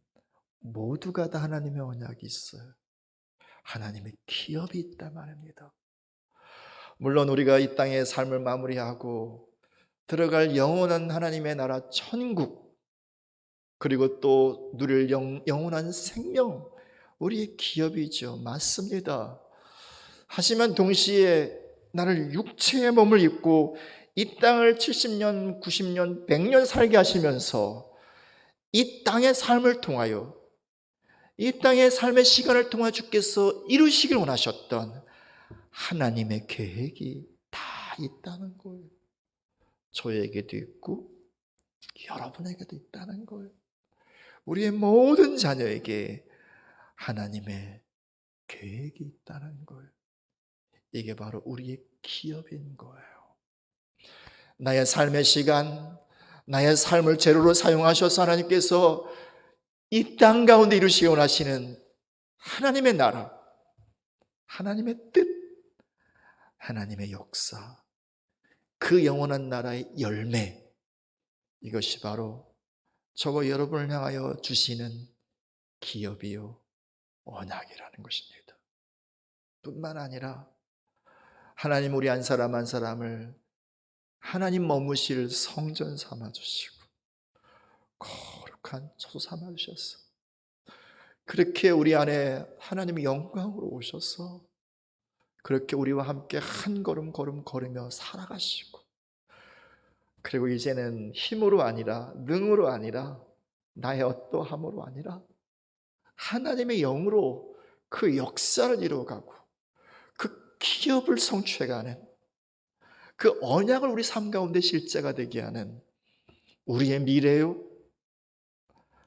모두가 다 하나님의 언약이 있어요. 하나님의 기업이 있단 말입니다. 물론 우리가 이 땅의 삶을 마무리하고 들어갈 영원한 하나님의 나라 천국, 그리고 또 누릴 영원한 생명, 우리의 기업이죠. 맞습니다. 하지만 동시에 나를 육체의 몸을 입고 이 땅을 70년, 90년, 100년 살게 하시면서 이 땅의 삶을 통하여, 이 땅의 삶의 시간을 통해 주께서 이루시길 원하셨던 하나님의 계획이 다 있다는 거예요. 저에게도 있고 여러분에게도 있다는 거예요. 우리의 모든 자녀에게 하나님의 계획이 있다는 거예요. 이게 바로 우리의 기업인 거예요. 나의 삶의 시간, 나의 삶을 재료로 사용하셔서 하나님께서 이 땅 가운데 이루시기 원하시는 하나님의 나라, 하나님의 뜻, 하나님의 역사, 그 영원한 나라의 열매, 이것이 바로 저와 여러분을 향하여 주시는 기업이요 언약이라는 것입니다. 뿐만 아니라 하나님 우리 한 사람 한 사람을 하나님 머무실 성전 삼아주시고 거룩한 처소 삼아주셨어. 그렇게 우리 안에 하나님의 영광으로 오셔서 그렇게 우리와 함께 한 걸음 걸으며 살아가시고, 그리고 이제는 힘으로 아니라 능으로 아니라 나의 어떠함으로 아니라 하나님의 영으로 그 역사를 이루어가고 그 기업을 성취해가는 그 언약을 우리 삶 가운데 실제가 되게 하는 우리의 미래요,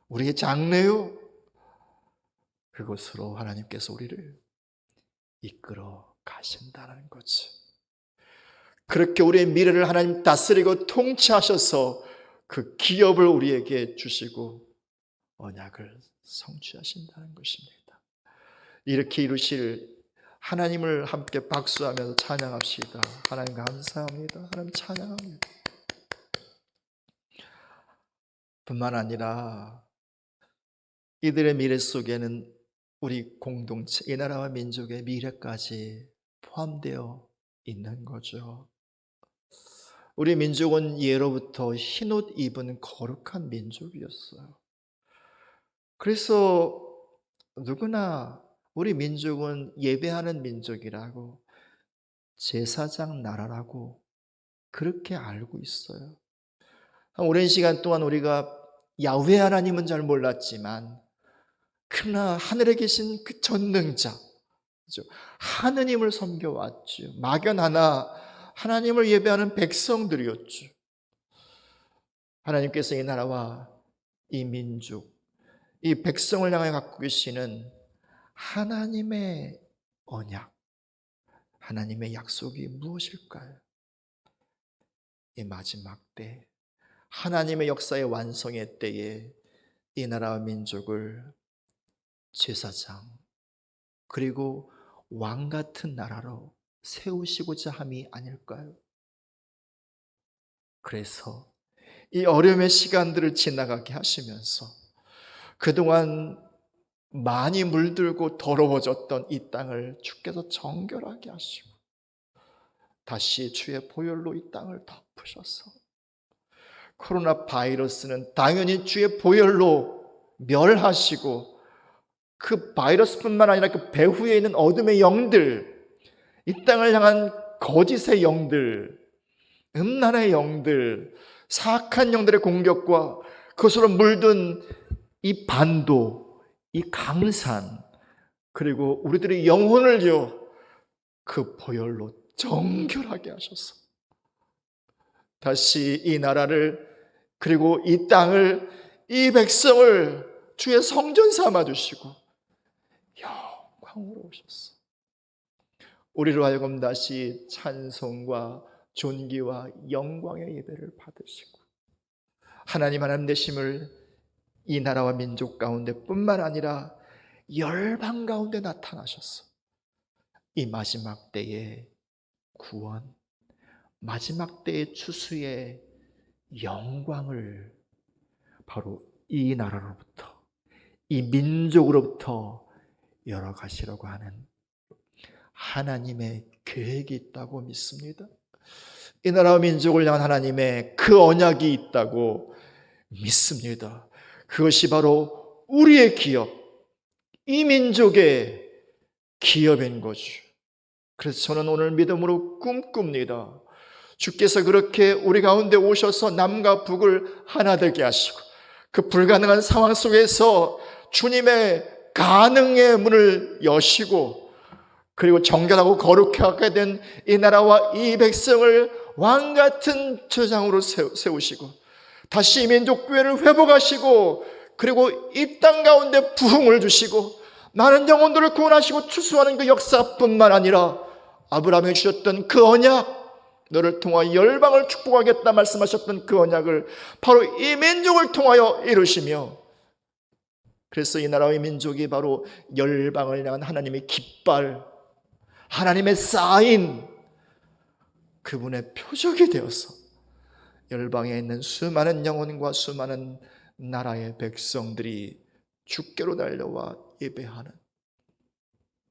우리의 장래요, 그것으로 하나님께서 우리를 이끌어 가신다는 거지. 그렇게 우리의 미래를 하나님 다스리고 통치하셔서 그 기업을 우리에게 주시고 언약을 성취하신다는 것입니다. 이렇게 이루실 하나님을 함께 박수하면서 찬양합시다. 하나님 감사합니다. 하나님 찬양합니다. 뿐만 아니라 이들의 미래 속에는 우리 공동체, 이 나라와 민족의 미래까지 포함되어 있는 거죠. 우리 민족은 예로부터 흰옷 입은 거룩한 민족이었어요. 그래서 누구나 우리 민족은 예배하는 민족이라고, 제사장 나라라고 그렇게 알고 있어요. 오랜 시간 동안 우리가 야훼 하나님은 잘 몰랐지만 그러나 하늘에 계신 그 전능자, 하느님을 섬겨왔죠. 막연하나 하나님을 예배하는 백성들이었죠. 하나님께서 이 나라와 이 민족, 이 백성을 향해 갖고 계시는 하나님의 언약, 하나님의 약속이 무엇일까요? 이 마지막 때 하나님의 역사의 완성의 때에 이 나라와 민족을 제사장 그리고 왕 같은 나라로 세우시고자 함이 아닐까요? 그래서 이 어려움의 시간들을 지나가게 하시면서 그동안 많이 물들고 더러워졌던 이 땅을 주께서 정결하게 하시고 다시 주의 보혈로 이 땅을 덮으셔서 코로나 바이러스는 당연히 주의 보혈로 멸하시고 그 바이러스뿐만 아니라 그 배후에 있는 어둠의 영들, 이 땅을 향한 거짓의 영들, 음란의 영들, 사악한 영들의 공격과 그것으로 물든 이 반도, 이 강산, 그리고 우리들의 영혼을요 그 보혈로 정결하게 하셔서 다시 이 나라를, 그리고 이 땅을, 이 백성을 주의 성전 삼아주시고 영광으로 오셨어. 우리로 하여금 다시 찬송과 존귀와 영광의 예배를 받으시고 하나님 하나님 되심을 이 나라와 민족 가운데 뿐만 아니라 열방 가운데 나타나셨어. 이 마지막 때의 구원, 마지막 때의 추수의 영광을 바로 이 나라로부터, 이 민족으로부터 열어가시려고 하는 하나님의 계획이 있다고 믿습니다. 이 나라와 민족을 향한 하나님의 그 언약이 있다고 믿습니다. 그것이 바로 우리의 기업, 이 민족의 기업인 거죠. 그래서 저는 오늘 믿음으로 꿈꿉니다. 주께서 그렇게 우리 가운데 오셔서 남과 북을 하나 되게 하시고 그 불가능한 상황 속에서 주님의 가능의 문을 여시고 그리고 정결하고 거룩하게 된 이 나라와 이 백성을 왕같은 제사장으로 세우시고 다시 이 민족 교회를 회복하시고 그리고 이 땅 가운데 부흥을 주시고 많은 영혼들을 구원하시고 추수하는 그 역사뿐만 아니라 아브라함에게 주셨던 그 언약, 너를 통하여 열방을 축복하겠다 말씀하셨던 그 언약을 바로 이 민족을 통하여 이루시며, 그래서 이 나라의 민족이 바로 열방을 향한 하나님의 깃발, 하나님의 사인, 그분의 표적이 되어서 열방에 있는 수많은 영혼과 수많은 나라의 백성들이 주께로 달려와 예배하는,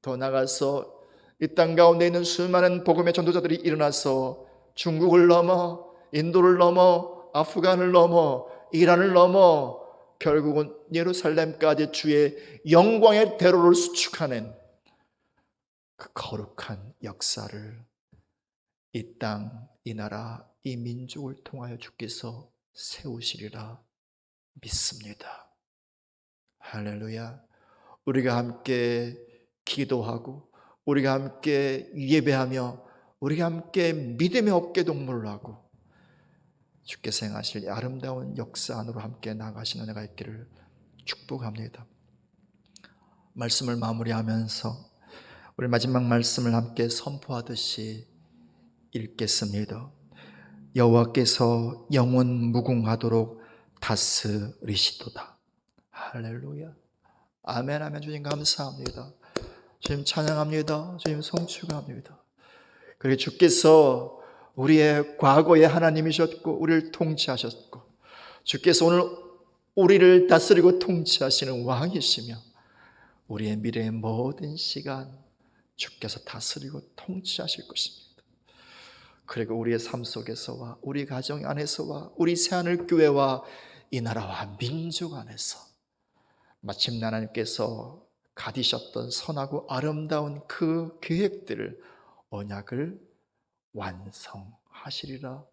더 나아가서 이 땅 가운데 있는 수많은 복음의 전도자들이 일어나서 중국을 넘어 인도를 넘어 아프간을 넘어 이란을 넘어 결국은 예루살렘까지 주의 영광의 대로를 수축하는 그 거룩한 역사를 이 땅, 이 나라, 이 민족을 통하여 주께서 세우시리라 믿습니다. 할렐루야. 우리가 함께 기도하고 우리가 함께 예배하며 우리가 함께 믿음의 어깨 동무를 하고 주께서 행하실 아름다운 역사 안으로 함께 나가시는 은혜가 있기를 축복합니다. 말씀을 마무리하면서 우리 마지막 말씀을 함께 선포하듯이 읽겠습니다. 여호와께서 영원 무궁하도록 다스리시도다. 할렐루야. 아멘. 아멘. 주님 감사합니다. 주님 찬양합니다. 주님 송축합니다. 그리고 주께서 우리의 과거의 하나님이셨고 우리를 통치하셨고, 주께서 오늘 우리를 다스리고 통치하시는 왕이시며 우리의 미래의 모든 시간 주께서 다스리고 통치하실 것입니다. 그리고 우리의 삶 속에서와 우리 가정 안에서와 우리 새하늘교회와 이 나라와 민족 안에서 마침내 하나님께서 가지셨던 선하고 아름다운 그 계획들을, 언약을 완성하시리라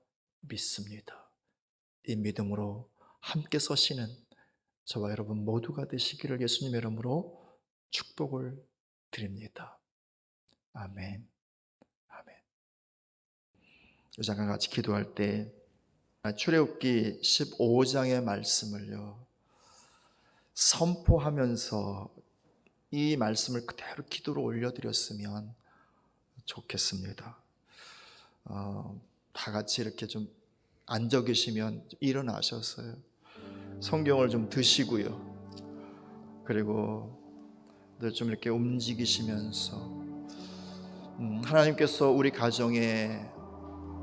믿습니다. 이 믿음으로 함께 서시는 저와 여러분 모두가 되시기를 예수님의 이름으로 축복을 드립니다. 아멘. 아멘. 잠깐 같이 기도할 때 출애굽기 15장의 말씀을요 선포하면서 이 말씀을 그대로 기도로 올려드렸으면 좋겠습니다. 다 같이 이렇게 좀 앉아 계시면 일어나셔서요 성경을 좀 드시고요, 그리고 좀 이렇게 움직이시면서 하나님께서 우리 가정의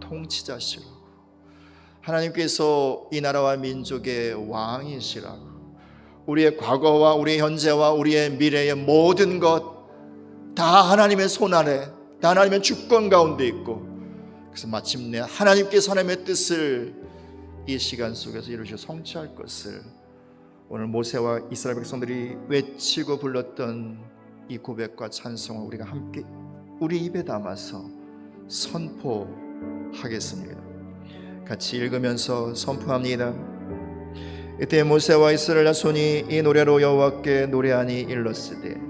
통치자시고 하나님께서 이 나라와 민족의 왕이시라고, 우리의 과거와 우리의 현재와 우리의 미래의 모든 것 다 하나님의 손 아래, 다 하나님의 주권 가운데 있고, 그래서 마침내 하나님께서 하나님의 뜻을 이 시간 속에서 이루셔 성취할 것을 오늘 모세와 이스라엘 백성들이 외치고 불렀던 이 고백과 찬송을 우리가 함께 우리 입에 담아서 선포하겠습니다. 같이 읽으면서 선포합니다. 이때 모세와 이스라엘 자손이 이 노래로 여호와께 노래하니 일렀으되,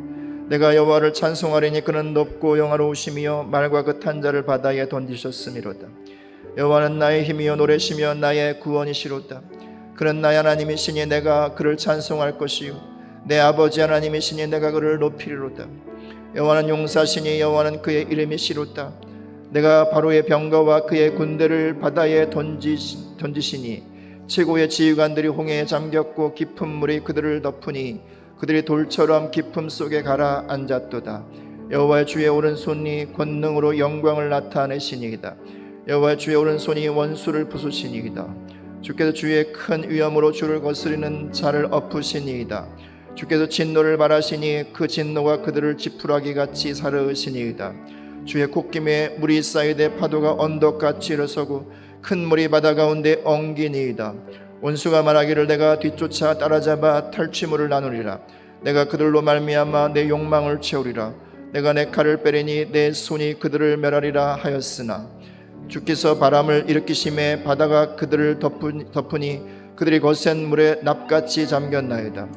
내가 여호와를 찬송하리니 그는 높고 영화로우시며 말과 그 탄자를 바다에 던지셨음이로다. 여호와는 나의 힘이요 노래시며 나의 구원이시로다. 그는 나의 하나님이시니 내가 그를 찬송할 것이요 내 아버지 하나님이시니 내가 그를 높이리로다. 여호와는 용사시니 여호와는 그의 이름이시로다. 내가 바로의 병거와 그의 군대를 바다에 던지시니 최고의 지휘관들이 홍해에 잠겼고 깊은 물이 그들을 덮으니 그들이 돌처럼 깊음 속에 가라앉았도다. 여호와의 주의 오른손이 권능으로 영광을 나타내시니이다. 여호와의 주의 오른손이 원수를 부수시니이다. 주께서 주의 큰 위엄으로 주를 거스리는 자를 엎으시니이다. 주께서 진노를 말하시니 그 진노가 그들을 지푸라기 같이 사르시니이다. 주의 콧김에 물이 쌓이되 파도가 언덕같이 일어서고 큰 물이 바다 가운데 엉기니이다. 원수가 말하기를 내가 뒤쫓아 따라잡아 탈취물을 나누리라. 내가 그들로 말미암아 내 욕망을 채우리라. 내가 내 칼을 빼리니 내 손이 그들을 멸하리라 하였으나 주께서 바람을 일으키심에 바다가 그들을 덮으니 그들이 거센 물에 납같이 잠겼나이다.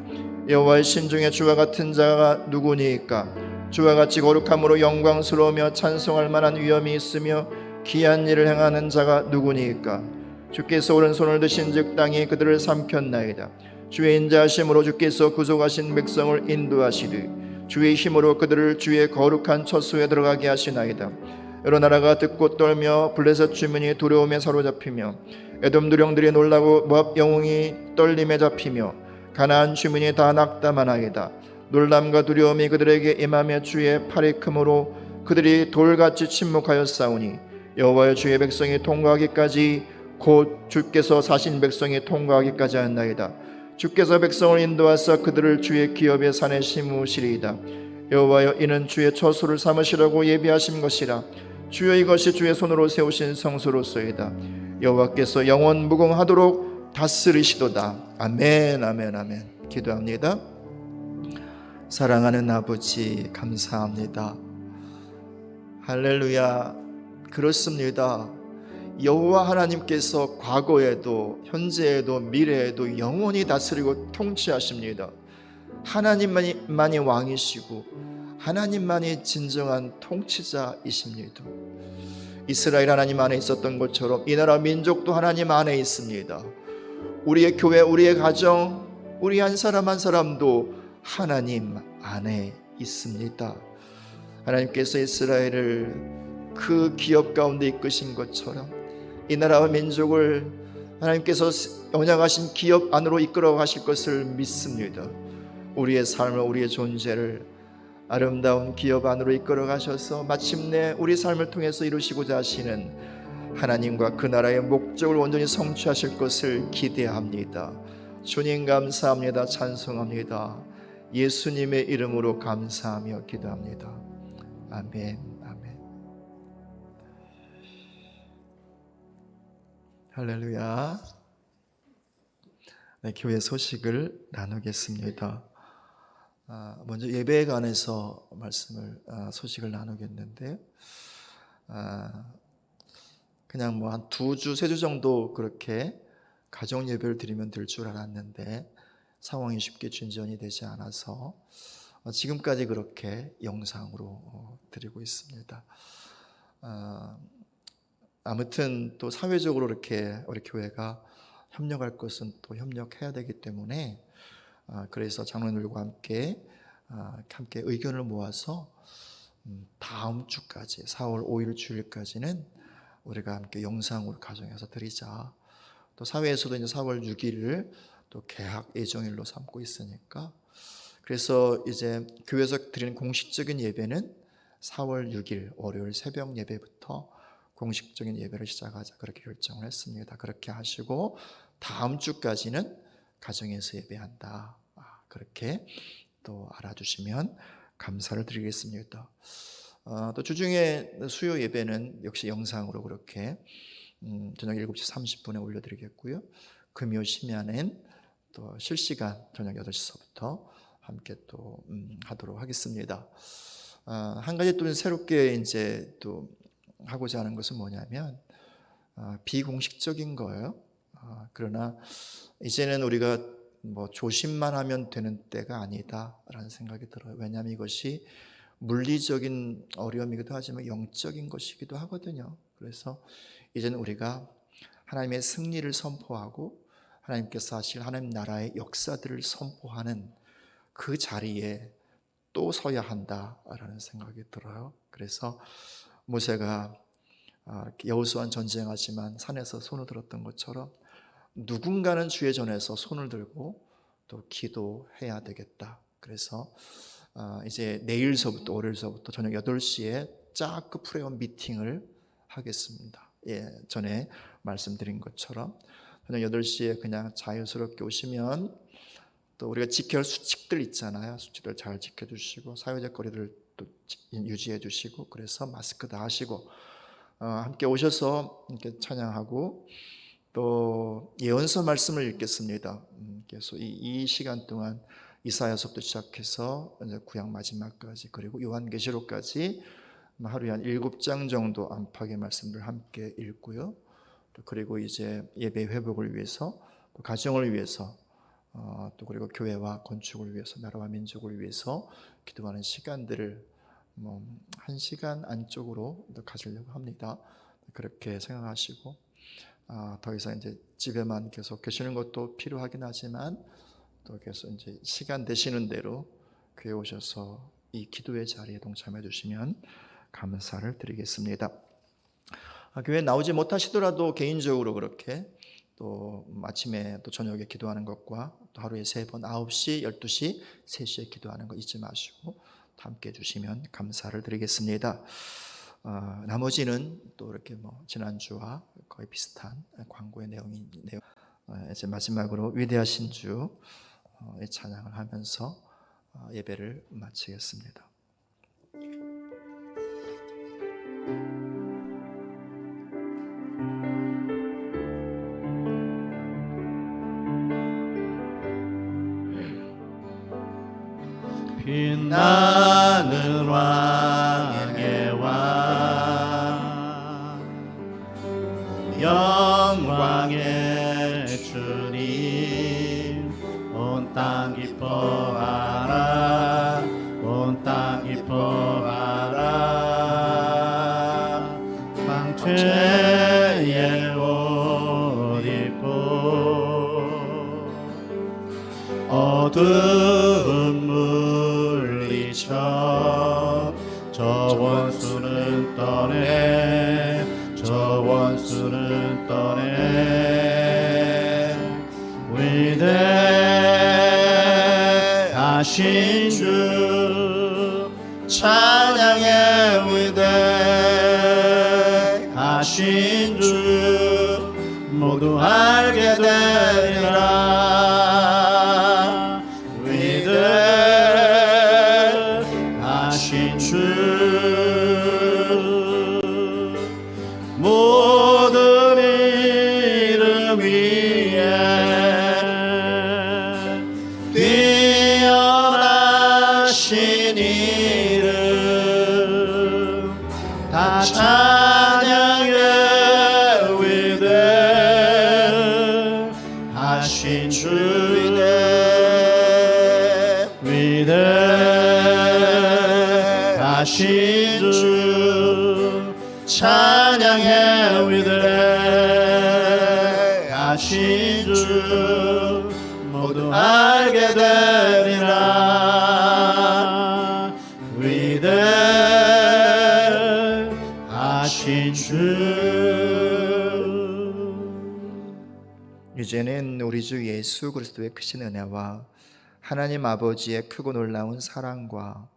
여호와의 신중에 주와 같은 자가 누구니이까? 주와 같이 거룩함으로 영광스러우며 찬송할 만한 위엄이 있으며 기한 일을 행하는 자가 누구니이까? 주께서 오른손을 드신즉 땅이 그들을 삼켰나이다. 주의 인자하심으로 주께서 구속하신 백성을 인도하시되 주의 힘으로 그들을 주의 거룩한 처소에 들어가게 하시나이다. 여러 나라가 듣고 떨며 블레셋 주민이 두려움에 사로잡히며 에돔 두령들이 놀라고 모압 영웅이 떨림에 잡히며 가나안 주민이 다 낙담하나이다. 놀람과 두려움이 그들에게 임하며 주의 팔이 크므로 그들이 돌같이 침묵하였사오니 여호와여 주의 백성이 통과하기까지 곧 주께서 사신 백성이 통과하기까지 하였나이다. 주께서 백성을 인도하사 그들을 주의 기업의 산에 심으시리이다. 여호와여 이는 주의 처소를 삼으시라고 예비하신 것이라. 주여 이것이 주의 손으로 세우신 성소로소이다. 여호와께서 영원 무궁하도록 다스리시도다. 아멘 아멘 아멘. 기도합니다. 사랑하는 아버지 감사합니다. 할렐루야. 그렇습니다. 여호와 하나님께서 과거에도 현재에도 미래에도 영원히 다스리고 통치하십니다. 하나님만이 왕이시고 하나님만이 진정한 통치자이십니다. 이스라엘 하나님 안에 있었던 것처럼 이 나라 민족도 하나님 안에 있습니다. 우리의 교회, 우리의 가정, 우리 한 사람 한 사람도 하나님 안에 있습니다. 하나님께서 이스라엘을 그 기업 가운데 이끄신 것처럼 이 나라와 민족을 하나님께서 언약하신 기업 안으로 이끌어 가실 것을 믿습니다. 우리의 삶을, 우리의 존재를 아름다운 기업 안으로 이끌어 가셔서 마침내 우리 삶을 통해서 이루시고자 하시는 하나님과 그 나라의 목적을 온전히 성취하실 것을 기대합니다. 주님 감사합니다. 찬송합니다. 예수님의 이름으로 감사하며 기도합니다. 아멘. 아멘. 할렐루야. 네, 교회 소식을 나누겠습니다. 먼저 예배에 관해서 소식을 나누겠는데, 그냥 뭐 한 2주, 3주 정도 그렇게 가정 예배를 드리면 될 줄 알았는데 상황이 쉽게 진전이 되지 않아서 지금까지 그렇게 영상으로 드리고 있습니다. 아무튼 또 사회적으로 이렇게 우리 교회가 협력할 것은 또 협력해야 되기 때문에 그래서 장로님들과 함께 의견을 모아서 다음 주까지 4월 5일 주일까지는 우리가 함께 영상으로 가정해서 드리자. 또 사회에서도 이제 4월 6일을 또 개학 예정일로 삼고 있으니까 그래서 이제 교회에서 드리는 공식적인 예배는 4월 6일 월요일 새벽 예배부터 공식적인 예배를 시작하자 그렇게 결정을 했습니다. 그렇게 하시고 다음 주까지는 가정에서 예배한다. 그렇게 또 알아주시면 감사를 드리겠습니다. 또 주중에 수요 예배는 역시 영상으로 그렇게 저녁 7시 30분에 올려드리겠고요. 금요 심야는 또 실시간 저녁 8시서부터 함께 또 하도록 하겠습니다. 한 가지 또 새롭게 이제 또 하고자 하는 것은 뭐냐면 비공식적인 거예요. 그러나 이제는 우리가 뭐 조심만 하면 되는 때가 아니다라는 생각이 들어요. 왜냐하면 이것이 물리적인 어려움이기도 하지만 영적인 것이기도 하거든요. 그래서 이제는 우리가 하나님의 승리를 선포하고 하나님께서 하실 하나님 나라의 역사들을 선포하는 그 자리에 또 서야 한다라는 생각이 들어요. 그래서 모세가 여호수아는 전쟁하지만 산에서 손을 들었던 것처럼 누군가는 주의 전에서 손을 들고 또 기도해야 되겠다. 그래서 이제 내일서부터 월요일서부터 저녁 8시에 짜크 프레어 미팅을 하겠습니다. 전에 말씀드린 것처럼 저녁 8시에 그냥 자연스럽게 오시면 또 우리가 지켜야 할 수칙들 있잖아요. 수칙들 잘 지켜주시고 사회적 거리를 또 유지해 주시고 그래서 마스크 다 하시고 함께 오셔서 이렇게 찬양하고 또 예언서 말씀을 읽겠습니다. 그래서 이 시간 동안 이사야서부터 시작해서 구약 마지막까지 그리고 요한계시록까지 하루에 한 7장 정도 안팎의 말씀을 함께 읽고요. 그리고 이제 예배 회복을 위해서 또 가정을 위해서 또 그리고 교회와 건축을 위해서 나라와 민족을 위해서 기도하는 시간들을 1시간 안쪽으로 가지려고 합니다. 그렇게 생각하시고 더 이상 이제 집에만 계속 계시는 것도 필요하긴 하지만 또 그래서 이제 시간 되시는 대로 교회 오셔서 이 기도의 자리에 동참해 주시면 감사를 드리겠습니다. 교회 나오지 못하시더라도 개인적으로 그렇게 또 아침에 또 저녁에 기도하는 것과 또 하루에 3번 9시, 12시, 3시에 기도하는 거 잊지 마시고 함께 해주시면 감사를 드리겠습니다. 나머지는 또 이렇게 지난주와 거의 비슷한 광고의 내용 이제 마지막으로 위대하신 주의 찬양을 하면서 예배를 마치겠습니다. 빛나는 왕의 왕 영광의 주님 온 땅 기뻐하라 온 땅 기뻐하라 황제의 옷 입고 어두운 물리쳐 저 원수는 떠내 저 원수는 떠내 위대하신 주 찬양의 위대하신 주 모두 알게 되리라 위대하신 주 모든 이름 위에 뛰어나신 이름 다 찬양의 위대하신 주 위대하신 주 찬양의 위대하신 주 모두 알게 되리라 위대하신 주. 이제는 우리 주 예수 그리스도의 크신 은혜와 하나님 아버지의 크고 놀라운 사랑과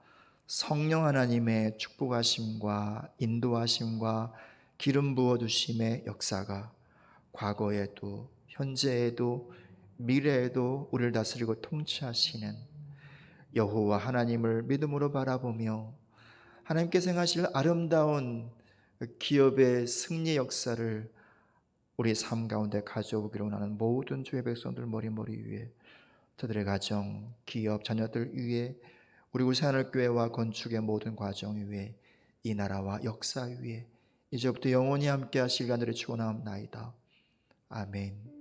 성령 하나님의 축복하심과 인도하심과 기름 부어주심의 역사가 과거에도 현재에도 미래에도 우리를 다스리고 통치하시는 여호와 하나님을 믿음으로 바라보며 하나님께서 행하실 아름다운 기업의 승리 역사를 우리 삶 가운데 가져오기로 원하는 모든 주의 백성들 머리머리 위에 저들의 가정, 기업, 자녀들 위에 우리 울산하늘교회와 건축의 모든 과정 위에 이 나라와 역사 위에 이제부터 영원히 함께 하실 간절히 축원하옵나이다. 아멘.